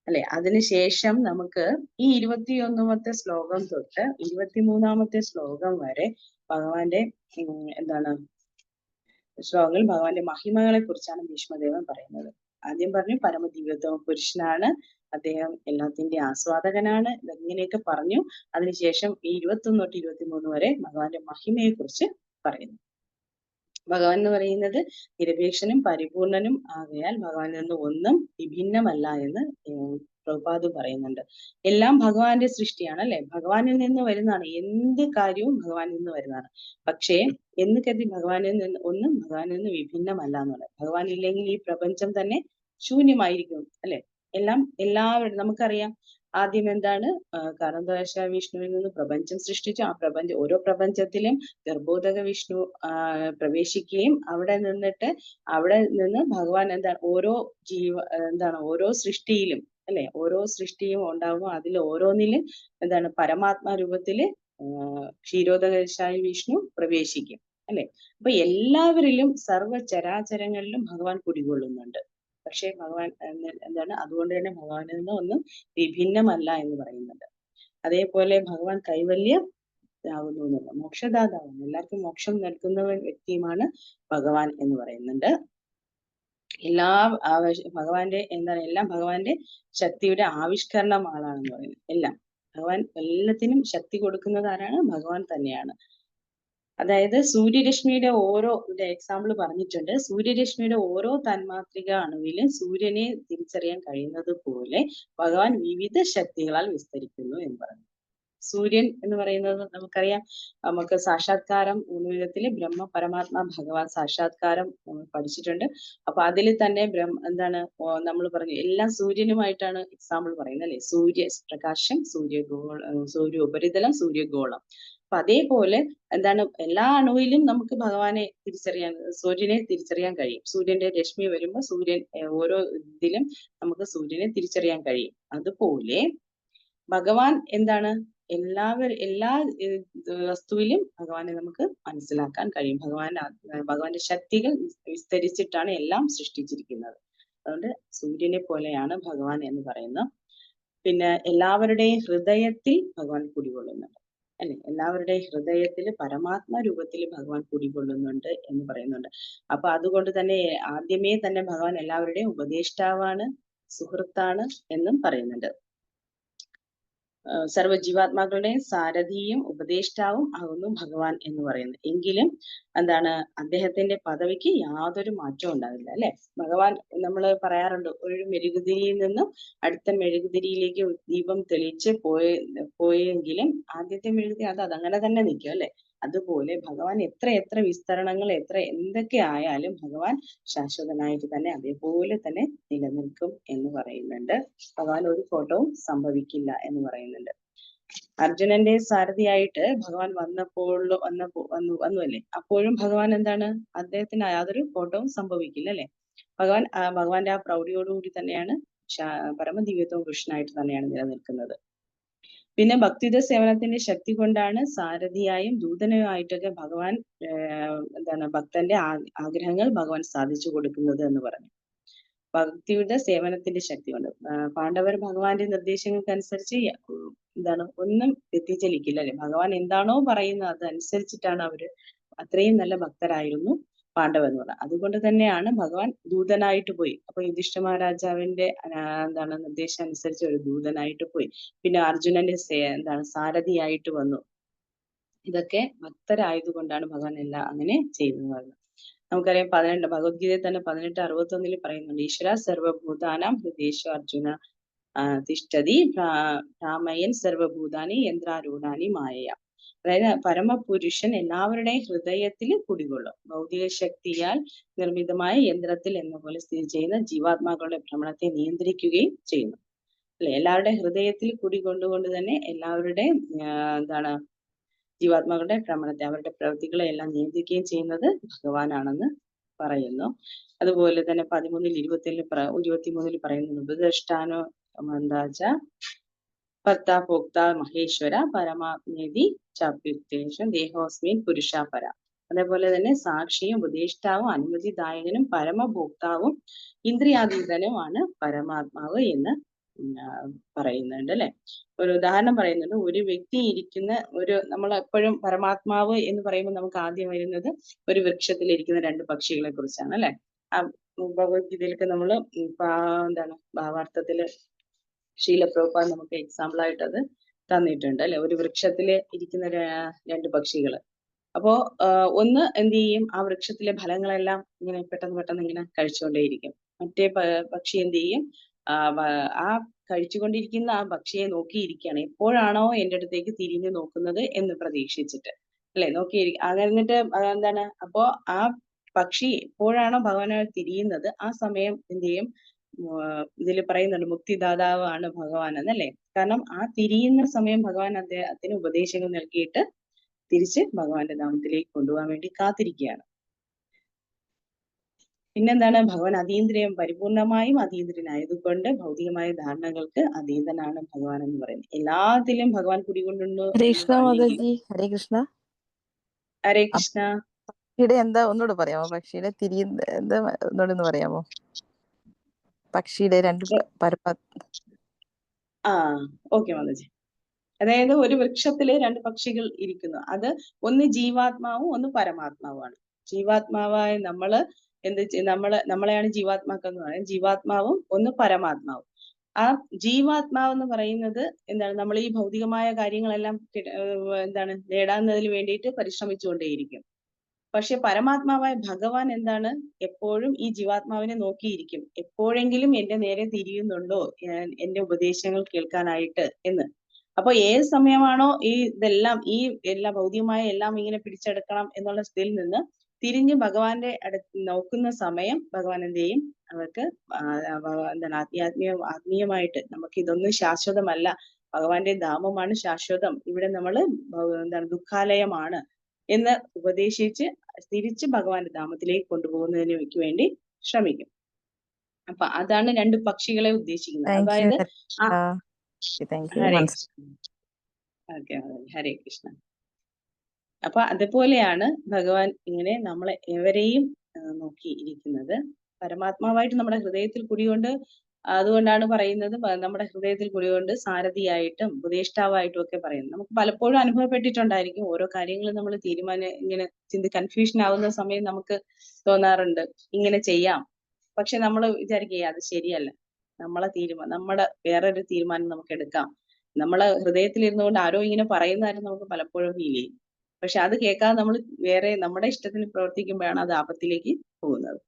അല്ലെ. അതിനുശേഷം നമുക്ക് ഈ 21ാമത്തെ ശ്ലോകം തൊട്ട് 23ാമത്തെ ശ്ലോകം വരെ ഭഗവാന്റെ എന്താണ് ശ്ലോകങ്ങൾ ഭഗവാന്റെ മഹിമകളെ കുറിച്ചാണ് ഭീഷ്മദേവൻ പറയുന്നത്. ആദ്യം പറഞ്ഞു പരമദിവ്യത്വ പുരുഷനാണ്, അദ്ദേഹം എല്ലാത്തിന്റെ ആസ്വാദകനാണ്, ഇങ്ങനെയൊക്കെ പറഞ്ഞു. അതിനുശേഷം ഈ 21 തൊട്ട് 23 വരെ ഭഗവാന്റെ മഹിമയെ കുറിച്ച് പറയുന്നു. ഭഗവാൻ എന്ന് പറയുന്നത് നിരപേക്ഷനും പരിപൂർണനും ആകയാൽ ഭഗവാനിൽ നിന്ന് ഒന്നും വിഭിന്നമല്ല എന്ന് പ്രഭുപാദ് പറയുന്നുണ്ട്. എല്ലാം ഭഗവാന്റെ സൃഷ്ടിയാണ് അല്ലെ, ഭഗവാനിൽ നിന്ന് വരുന്നതാണ്. എന്ത് കാര്യവും ഭഗവാനിൽ നിന്ന് വരുന്നതാണ്. പക്ഷേ എന്ന് കരുതി ഭഗവാനിൽ നിന്ന് ഒന്നും ഭഗവാനിൽ നിന്ന് വിഭിന്നമല്ല എന്നുള്ളത്. ഭഗവാൻ ഇല്ലെങ്കിൽ ഈ പ്രപഞ്ചം തന്നെ ശൂന്യമായിരിക്കും അല്ലെ. എല്ലാവരും നമുക്കറിയാം ആദ്യം എന്താണ് കാരണദോഷ വിഷ്ണുവിൽ നിന്ന് പ്രപഞ്ചം സൃഷ്ടിച്ചു. ആ ഓരോ പ്രപഞ്ചത്തിലും ഗർഭോദക വിഷ്ണു പ്രവേശിക്കുകയും അവിടെ നിന്ന് ഭഗവാൻ എന്താണ് ഓരോ സൃഷ്ടിയിലും അല്ലെ, ഓരോ സൃഷ്ടിയും ഉണ്ടാകുമ്പോൾ അതിൽ ഓരോന്നിലും എന്താണ് പരമാത്മാ രൂപത്തില് ക്ഷീരോദകശായ വിഷ്ണു പ്രവേശിക്കും അല്ലെ. അപ്പൊ എല്ലാവരിലും സർവ്വചരാചരങ്ങളിലും ഭഗവാൻ കുടികൊള്ളുന്നുണ്ട്. പക്ഷെ ഭഗവാൻ എന്താണ് അതുകൊണ്ട് തന്നെ ഭഗവാനിൽ നിന്ന് ഒന്നും വിഭിന്നമല്ല എന്ന് പറയുന്നുണ്ട്. അതേപോലെ ഭഗവാൻ കൈവല്യം ആകുന്നു എന്നുള്ള മോക്ഷദാതാവുന്നു, എല്ലാവർക്കും മോക്ഷം നൽകുന്ന വ്യക്തിയുമാണ് ഭഗവാൻ എന്ന് പറയുന്നുണ്ട്. ഭഗവാന്റെ എന്താണ് എല്ലാം ഭഗവാന്റെ ശക്തിയുടെ ആവിഷ്കരണമാണെന്ന് പറയുന്നത്. എല്ലാം ഭഗവാൻ എല്ലാത്തിനും ശക്തി കൊടുക്കുന്നത് ആരാണ്? ഭഗവാൻ തന്നെയാണ്. അതായത് സൂര്യരശ്മിയുടെ ഓരോ എക്സാമ്പിൾ പറഞ്ഞിട്ടുണ്ട്. സൂര്യരശ്മിയുടെ ഓരോ തന്മാത്രിക അണുവിലും സൂര്യനെ തിരിച്ചറിയാൻ കഴിയുന്നത് പോലെ ഭഗവാൻ വിവിധ ശക്തികളാൽ വിസ്തരിക്കുന്നു എന്ന് പറഞ്ഞു. സൂര്യൻ എന്ന് പറയുന്നത് നമുക്കറിയാം, നമുക്ക് സാക്ഷാത്കാരം വിധത്തില് ബ്രഹ്മ പരമാത്മാ ഭഗവാൻ സാക്ഷാത്കാരം പഠിച്ചിട്ടുണ്ട്. അപ്പൊ അതിൽ തന്നെ എന്താണ് നമ്മൾ പറഞ്ഞു എല്ലാം സൂര്യനുമായിട്ടാണ് എക്സാമ്പിൾ പറയുന്നത് അല്ലെ. സൂര്യ പ്രകാശം, സൂര്യ ഉപരിതലം, സൂര്യഗോളം. അപ്പൊ അതേപോലെ എന്താണ് എല്ലാ അണുവിലും നമുക്ക് ഭഗവാനെ സൂര്യനെ തിരിച്ചറിയാൻ കഴിയും. സൂര്യന്റെ രശ്മി വരുമ്പോൾ ഓരോ ഇതിലും നമുക്ക് സൂര്യനെ തിരിച്ചറിയാൻ കഴിയും. അതുപോലെ ഭഗവാൻ എന്താണ് എല്ലാ വസ്തുവിലും ഭഗവാനെ നമുക്ക് മനസ്സിലാക്കാൻ കഴിയും. ഭഗവാന്റെ ശക്തികൾ വിസ്തരിച്ചിട്ടാണ് എല്ലാം സൃഷ്ടിച്ചിരിക്കുന്നത്. അതുകൊണ്ട് സൂര്യനെ പോലെയാണ് ഭഗവാൻ എന്ന് പറയുന്നു. പിന്നെ എല്ലാവരുടെയും ഹൃദയത്തിൽ ഭഗവാൻ കുടികൊള്ളുന്നുണ്ട് അല്ലെ. എല്ലാവരുടെയും ഹൃദയത്തിൽ പരമാത്മ രൂപത്തിൽ ഭഗവാൻ കുടികൊള്ളുന്നുണ്ട് എന്ന് പറയുന്നുണ്ട്. അപ്പൊ അതുകൊണ്ട് തന്നെ ആദ്യമേ തന്നെ ഭഗവാൻ എല്ലാവരുടെയും ഉപദേഷ്ടാവാണ്, സുഹൃത്താണ് എന്നും പറയുന്നുണ്ട്. സർവ്വ ജീവാത്മാക്കളുടെയും സാരഥിയും ഉപദേഷ്ടാവും ആകുന്നു ഭഗവാൻ എന്ന് പറയുന്നത്. എങ്കിലും എന്താണ് അദ്ദേഹത്തിന്റെ പദവിക്ക് യാതൊരു മാറ്റവും ഉണ്ടാവില്ല അല്ലെ. ഭഗവാൻ നമ്മൾ പറയാറുണ്ട്, ഒരു മെഴുകുതിരിയിൽ നിന്നും അടുത്ത മെഴുകുതിരിയിലേക്ക് ദീപം തെളിയിച്ച് പോയെങ്കിലും ആദ്യത്തെ മെഴുകുതിരി അതങ്ങനെ തന്നെ നിൽക്കും അല്ലെ. അതുപോലെ ഭഗവാൻ എത്ര വിസ്തരണങ്ങൾ എന്തൊക്കെ ആയാലും ഭഗവാൻ ശാശ്വതനായിട്ട് തന്നെ അതേപോലെ തന്നെ നിലനിൽക്കും എന്ന് പറയുന്നുണ്ട്. ഭഗവാൻ ഒരു കോട്ടവും സംഭവിക്കില്ല എന്ന് പറയുന്നുണ്ട്. അർജുനന്റെ സാരഥിയായിട്ട് ഭഗവാൻ വന്നു അല്ലേ. അപ്പോഴും ഭഗവാൻ എന്താണ്, അദ്ദേഹത്തിന് യാതൊരു കോട്ടവും സംഭവിക്കില്ല അല്ലെ. ഭഗവാന്റെ ആ പ്രൗഢിയോടുകൂടി തന്നെയാണ് പരമദിവ്യത്വം കൃഷ്ണനായിട്ട് തന്നെയാണ് നിലനിൽക്കുന്നത്. പിന്നെ ഭക്തിയുത സേവനത്തിന്റെ ശക്തി കൊണ്ടാണ് സാരഥിയായും ദൂതനുമായിട്ടൊക്കെ ഭഗവാൻ ഭക്തന്റെ ആഗ്രഹങ്ങൾ ഭഗവാൻ സാധിച്ചു കൊടുക്കുന്നത് എന്ന് പറഞ്ഞു. ഭക്തിയുടെ സേവനത്തിന്റെ ശക്തി കൊണ്ട് പാണ്ഡവർ ഭഗവാന്റെ നിർദ്ദേശങ്ങൾക്കനുസരിച്ച് ഒന്നും വ്യതിചലിക്കില്ല അല്ലെ. ഭഗവാൻ എന്താണോ പറയുന്നത് അതനുസരിച്ചിട്ടാണ് അവര്. അത്രയും നല്ല ഭക്തരായിരുന്നു പാണ്ഡവർ എന്ന് പറഞ്ഞത്. അതുകൊണ്ട് തന്നെയാണ് ഭഗവാൻ ദൂതനായിട്ട് പോയി. അപ്പൊ യുധിഷ്ഠിര മഹാരാജാവിന്റെ നിർദ്ദേശം അനുസരിച്ച് ഒരു ദൂതനായിട്ട് പോയി. പിന്നെ അർജുനന്റെ സാരഥിയായിട്ട് വന്നു. ഇതൊക്കെ ഭക്തരായതുകൊണ്ടാണ് ഭഗവാൻ എല്ലാം അങ്ങനെ ചെയ്യുന്നത്. നമുക്കറിയാം ഭഗവത്ഗീതയിൽ തന്നെ 18:61 പറയുന്നുണ്ട്, ഈശ്വര സർവഭൂതാനാം ഹൃദയേഷു അർജുന തിഷ്ഠതി ഭ്രാമയൻ സർവഭൂതാനി യന്ത്രാരൂഢാനി മായയാ. അതായത് പരമപുരുഷൻ എല്ലാവരുടെയും ഹൃദയത്തിൽ കുടികൊള്ളും. ഭൗതിക ശക്തിയാൽ നിർമ്മിതമായ യന്ത്രത്തിൽ എന്ന പോലെ സ്ഥിതി ചെയ്യുന്ന ജീവാത്മാക്കളുടെ ഭ്രമണത്തെ നിയന്ത്രിക്കുകയും ചെയ്യുന്നു അല്ലെ. എല്ലാവരുടെയും ഹൃദയത്തിൽ കുടികൊണ്ടുകൊണ്ട് തന്നെ എല്ലാവരുടെയും ജീവാത്മാക്കളുടെ ഭ്രമണത്തെ, അവരുടെ പ്രവൃത്തികളെ എല്ലാം നിയന്ത്രിക്കുകയും ചെയ്യുന്നത് ഭഗവാനാണെന്ന് പറയുന്നു. അതുപോലെ തന്നെ 13-23 പറയുന്നുണ്ട്, ഉപദേഷ്ടാനോ എന്താച്ച ഭർത്ത ഭോക്ത മഹേശ്വര പരമാത്മേതി ചാപ്യുക്തേഷം ദേഹോസ്മിൻ പുരുഷാപര. അതേപോലെ തന്നെ സാക്ഷിയും ഉപദേഷ്ടാവും അനുമതിദായകനും പരമഭോക്താവും ഇന്ദ്രിയാതീതനുമാണ് പരമാത്മാവ് എന്ന് പറയുന്നുണ്ട് അല്ലെ. ഒരു ഉദാഹരണം പറയുന്നുണ്ട്. ഒരു വ്യക്തി ഇരിക്കുന്ന നമ്മൾ എപ്പോഴും പരമാത്മാവ് എന്ന് പറയുമ്പോൾ നമുക്ക് ആദ്യം വരുന്നത് ഒരു വൃക്ഷത്തിലിരിക്കുന്ന രണ്ട് പക്ഷികളെ കുറിച്ചാണ് അല്ലെ. ആ ഭഗവത്ഗീതയിലൊക്കെ നമ്മൾ എന്താണ് ഭാവാർത്ഥത്തില് ശീല പ്രഭുപാദ് നമുക്ക് എക്സാമ്പിൾ ആയിട്ട് അത് തന്നിട്ടുണ്ട് അല്ലെ. ഒരു വൃക്ഷത്തില് ഇരിക്കുന്ന രണ്ട് പക്ഷികള്. അപ്പോ ഒന്ന് എന്ത് ചെയ്യും, ആ വൃക്ഷത്തിലെ ഫലങ്ങളെല്ലാം ഇങ്ങനെ പെട്ടെന്ന് ഇങ്ങനെ കഴിച്ചുകൊണ്ടേയിരിക്കും. മറ്റേ പക്ഷി എന്ത് ചെയ്യും, ആ കഴിച്ചുകൊണ്ടിരിക്കുന്ന ആ പക്ഷിയെ നോക്കിയിരിക്കുകയാണ്, എപ്പോഴാണോ എൻ്റെ അടുത്തേക്ക് തിരിഞ്ഞു നോക്കുന്നത് എന്ന് പ്രതീക്ഷിച്ചിട്ട് അല്ലെ. എന്നിട്ട് എന്താണ്, അപ്പോ ആ പക്ഷി എപ്പോഴാണോ ഭഗവാനായി തിരിയുന്നത് ആ സമയം എന്ത് ചെയ്യും, ഇതിൽ പറയുന്നുണ്ട് മുക്തിദാതാവാണ് ഭഗവാൻ എന്നല്ലേ. കാരണം ആ തിരിയുന്ന സമയം ഭഗവാൻ അദ്ദേഹത്തിന് ഉപദേശങ്ങൾ നൽകിയിട്ട് തിരിച്ച് ഭഗവാന്റെ നാമത്തിലേക്ക് കൊണ്ടുപോകാൻ വേണ്ടി കാത്തിരിക്കുകയാണ്. പിന്നെന്താണ്, ഭഗവാൻ അതീന്ദ്രിയം, പരിപൂർണമായും അതീന്ദ്രനായതുകൊണ്ട് ഭൗതികമായ ധാരണകൾക്ക് അതീതനാണ് ഭഗവാൻ എന്ന് പറയുന്നത്. എല്ലാത്തിലും ഭഗവാൻ കുടികൊണ്ടുണ്ടോ ഹരേ കൃഷ്ണ മാതാജി. ഹരേ കൃഷ്ണ. ഹരേ കൃഷ്ണ. പക്ഷിയുടെ എന്താ ഒന്നുകൂടെ പറയാമോ? പക്ഷിയുടെ എന്താ ഒന്നുകൂടെ പറയാമോ? പക്ഷിയുടെ രണ്ട് ഓക്കെ മാതാജി. അതായത് ഒരു വൃക്ഷത്തില് രണ്ട് പക്ഷികൾ ഇരിക്കുന്നു. അത് ഒന്ന് ജീവാത്മാവും ഒന്ന് പരമാത്മാവുമാണ്. ജീവാത്മാവായ നമ്മളെയാണ് ജീവാത്മാക്കൾ എന്ന് പറയുന്നത്. ജീവാത്മാവും ഒന്ന് പരമാത്മാവും. ആ ജീവാത്മാവ് എന്ന് പറയുന്നത് എന്താണ്, നമ്മൾ ഈ ഭൗതികമായ കാര്യങ്ങളെല്ലാം നേടാന്നതിന് വേണ്ടിയിട്ട് പരിശ്രമിച്ചുകൊണ്ടേയിരിക്കും. പക്ഷെ പരമാത്മാവായ ഭഗവാൻ എന്താണ്, എപ്പോഴും ഈ ജീവാത്മാവിനെ നോക്കിയിരിക്കും, എപ്പോഴെങ്കിലും എന്റെ നേരെ തിരിയുന്നുണ്ടോ എന്റെ ഉപദേശങ്ങൾ കേൾക്കാനായിട്ട് എന്ന്. അപ്പൊ ഏത് സമയമാണോ ഈ എല്ലാ ഭൗതികമായ എല്ലാം ഇങ്ങനെ പിടിച്ചെടുക്കണം എന്നുള്ള സ്ഥിതിയിൽ നിന്ന് തിരിഞ്ഞ് ഭഗവാന്റെ അടുത്ത് നോക്കുന്ന സമയം ഭഗവാൻ എന്ത് ചെയ്യും, അവർക്ക് എന്താണ് ആത്മീയമായിട്ട് നമുക്ക് ഇതൊന്നും ശാശ്വതമല്ല, ഭഗവാന്റെ ധാമമാണ് ശാശ്വതം, ഇവിടെ നമ്മള് ദുഃഖാലയമാണ് എന്ന് ഉപദേശിച്ച് തിരിച്ച് ഭഗവാന്റെ ധാമത്തിലേക്ക് കൊണ്ടുപോകുന്നതിന് വേണ്ടി ശ്രമിക്കും. അപ്പൊ അതാണ് രണ്ട് പക്ഷികളെ ഉദ്ദേശിക്കുന്നത്. അതായത് ഹരേ കൃഷ്ണ. അപ്പൊ അതുപോലെയാണ് ഭഗവാൻ ഇങ്ങനെ നമ്മളെ എവരെയും നോക്കി ഇരിക്കുന്നത്. പരമാത്മാവായിട്ട് നമ്മുടെ ഹൃദയത്തിൽ കുടികൊണ്ട്, അതുകൊണ്ടാണ് പറയുന്നത് നമ്മുടെ ഹൃദയത്തിൽ കുടികൊണ്ട് സാരഥിയായിട്ടും ഉപദേഷ്ടാവായിട്ടും ഒക്കെ പറയുന്നത്. നമുക്ക് പലപ്പോഴും അനുഭവപ്പെട്ടിട്ടുണ്ടായിരിക്കും, ഓരോ കാര്യങ്ങളും നമ്മൾ ഇങ്ങനെ കൺഫ്യൂഷൻ ആവുന്ന സമയം നമുക്ക് തോന്നാറുണ്ട് ഇങ്ങനെ ചെയ്യാം, പക്ഷെ നമ്മൾ വിചാരിക്കുക അത് ശരിയല്ല, നമ്മുടെ വേറൊരു തീരുമാനം നമുക്ക് എടുക്കാം. നമ്മളെ ഹൃദയത്തിൽ ഇരുന്നുകൊണ്ട് ആരോ ഇങ്ങനെ പറയുന്നതായിട്ട് നമുക്ക് പലപ്പോഴും ഫീൽ ചെയ്യും. പക്ഷെ അത് കേൾക്കാതെ നമ്മൾ വേറെ നമ്മുടെ ഇഷ്ടത്തിന് പ്രവർത്തിക്കുമ്പോഴാണ് അത് ആപത്തിലേക്ക് പോകുന്നത്.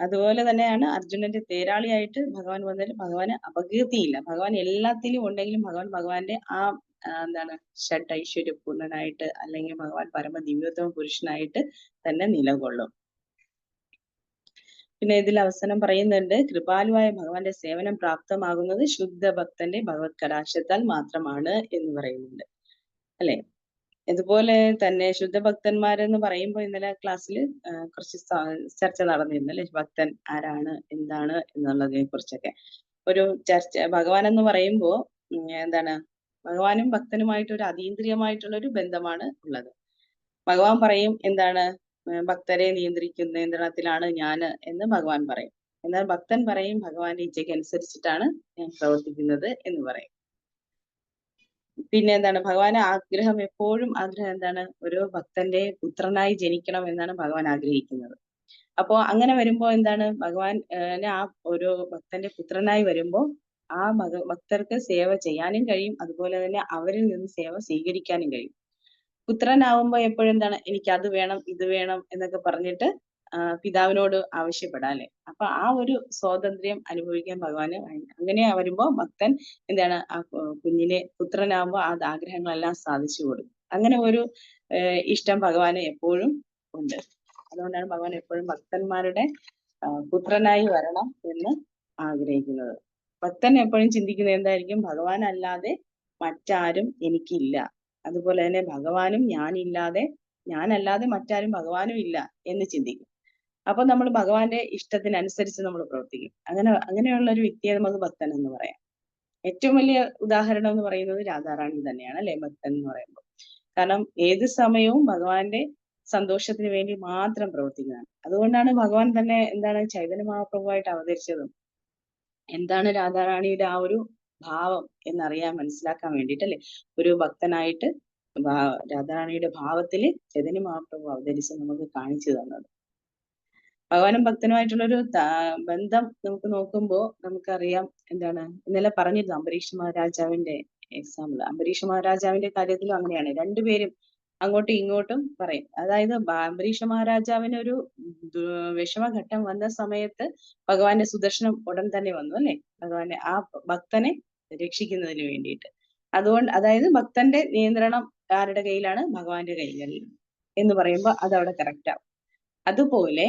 അതുപോലെ തന്നെയാണ് അർജുനന്റെ തേരാളിയായിട്ട് ഭഗവാൻ വന്നതിൽ ഭഗവാന് അപകീർത്തിയില്ല. ഭഗവാൻ എല്ലാത്തിലും ഉണ്ടെങ്കിലും ഭഗവാന്റെ ആ ഷഡ് ഐശ്വര്യപൂർണനായിട്ട് അല്ലെങ്കിൽ ഭഗവാൻ പരമ ദിവ്യോത്തമ പുരുഷനായിട്ട് തന്നെ നിലകൊള്ളും. പിന്നെ ഇതിൽ അവസാനം പറയുന്നുണ്ട്, കൃപാലുവായ ഭഗവാന്റെ സേവനം പ്രാപ്തമാകുന്നത് ശുദ്ധ ഭക്തന്റെ ഭഗവത് കടാക്ഷത്താൽ മാത്രമാണ് എന്ന് പറയുന്നുണ്ട് അല്ലെ. ഇതുപോലെ തന്നെ ശുദ്ധഭക്തന്മാരെന്ന് പറയുമ്പോൾ ഇന്നലെ ക്ലാസ്സിൽ കുറച്ച് ചർച്ച നടന്നിരുന്നു അല്ലെ, ഭക്തൻ ആരാണ് എന്താണ് എന്നുള്ളതിനെ കുറിച്ചൊക്കെ ഒരു ചർച്ച. ഭഗവാൻ എന്ന് പറയുമ്പോ ഭഗവാനും ഭക്തനുമായിട്ട് ഒരു അതീന്ദ്രിയമായിട്ടുള്ള ഒരു ബന്ധമാണ് ഉള്ളത്. ഭഗവാൻ പറയും ഭക്തരെ നിയന്ത്രണത്തിലാണ് ഞാന് എന്ന് ഭഗവാൻ പറയും. എന്നാൽ ഭക്തൻ പറയും ഭഗവാന്റെ ഇച്ഛയ്ക്ക് അനുസരിച്ചിട്ടാണ് ഞാൻ പ്രവർത്തിക്കുന്നത് എന്ന് പറയും. പിന്നെ ഭഗവാന് ആഗ്രഹം, എപ്പോഴും ആഗ്രഹം ഒരു ഭക്തന്റെ പുത്രനായി ജനിക്കണം എന്നാണ് ഭഗവാൻ ആഗ്രഹിക്കുന്നത്. അപ്പോ അങ്ങനെ വരുമ്പോ ഭഗവാൻ ആ ഒരു ഭക്തന്റെ പുത്രനായി വരുമ്പോ ആ ഭക്തർക്ക് സേവ ചെയ്യാനും കഴിയും, അതുപോലെ തന്നെ അവരിൽ നിന്ന് സേവ സ്വീകരിക്കാനും കഴിയും. പുത്രനാവുമ്പോ എപ്പോഴും എനിക്ക് അത് വേണം ഇത് വേണം എന്നൊക്കെ പറഞ്ഞിട്ട് പിതാവിനോട് ആവശ്യപ്പെടാം അല്ലെ. അപ്പൊ ആ ഒരു സ്വാതന്ത്ര്യം അനുഭവിക്കാൻ ഭഗവാന്, അങ്ങനെ വരുമ്പോ ഭക്തൻ ആ കുഞ്ഞിനെ പുത്രനാവുമ്പോ ആ ആഗ്രഹങ്ങളെല്ലാം സാധിച്ചു കൊടുക്കും. അങ്ങനെ ഒരു ഇഷ്ടം ഭഗവാന് എപ്പോഴും ഉണ്ട്. അതുകൊണ്ടാണ് ഭഗവാൻ എപ്പോഴും ഭക്തന്മാരുടെ പുത്രനായി വരണം എന്ന് ആഗ്രഹിക്കുന്നത്. ഭക്തൻ എപ്പോഴും ചിന്തിക്കുന്നത് എന്തായിരിക്കും, ഭഗവാൻ അല്ലാതെ മറ്റാരും എനിക്കില്ല, അതുപോലെ തന്നെ ഭഗവാനും ഞാനല്ലാതെ മറ്റാരും ഭഗവാനും ഇല്ല എന്ന് ചിന്തിക്കും. അപ്പൊ നമ്മൾ ഭഗവാന്റെ ഇഷ്ടത്തിനനുസരിച്ച് നമ്മൾ പ്രവർത്തിക്കും. അങ്ങനെയുള്ള ഒരു വ്യക്തിയെ നമുക്ക് ഭക്തൻ എന്ന് പറയാം. ഏറ്റവും വലിയ ഉദാഹരണം എന്ന് പറയുന്നത് രാധാറാണി തന്നെയാണ് അല്ലെ, ഭക്തൻ എന്ന് പറയുമ്പോൾ. കാരണം ഏത് സമയവും ഭഗവാന്റെ സന്തോഷത്തിന് വേണ്ടി മാത്രം പ്രവർത്തിക്കുന്നതാണ്. അതുകൊണ്ടാണ് ഭഗവാൻ തന്നെ എന്താണ് ചൈതന്യ മഹാപ്രഭുവായിട്ട് അവതരിച്ചതും. എന്താണ് രാധാറാണിയുടെ ആ ഒരു ഭാവം എന്നറിയാൻ മനസ്സിലാക്കാൻ വേണ്ടിയിട്ടല്ലേ, ഒരു ഭക്തനായിട്ട് രാധാറാണിയുടെ ഭാവത്തില് ചൈതന്യ മഹാപ്രഭു അവതരിച്ച് നമുക്ക് കാണിച്ചു തന്നത്. ഭഗവാനും ഭക്തനുമായിട്ടുള്ള ഒരു ബന്ധം നമുക്ക് നോക്കുമ്പോൾ നമുക്കറിയാം. എന്താണ് ഇന്നലെ പറഞ്ഞിരുന്നു അംബരീഷ് മഹാരാജാവിന്റെ എക്സാമ്പിൾ. അംബരീഷ് മഹാരാജാവിന്റെ കാര്യത്തിലും അങ്ങനെയാണ്. രണ്ടുപേരും അങ്ങോട്ടും ഇങ്ങോട്ടും പറയും. അതായത് അംബരീഷ മഹാരാജാവിന് ഒരു വിഷമഘട്ടം വന്ന സമയത്ത് ഭഗവാന്റെ സുദർശനം ഉടൻ തന്നെ വന്നു അല്ലെ, ഭഗവാന്റെ ആ ഭക്തനെ രക്ഷിക്കുന്നതിന് വേണ്ടിയിട്ട്. അതുകൊണ്ട് അതായത് ഭക്തന്റെ നിയന്ത്രണം ആരുടെ കയ്യിലാണ്? ഭഗവാന്റെ കയ്യിലല്ല എന്ന് പറയുമ്പോൾ അതവിടെ കറക്റ്റ് ആവും. അതുപോലെ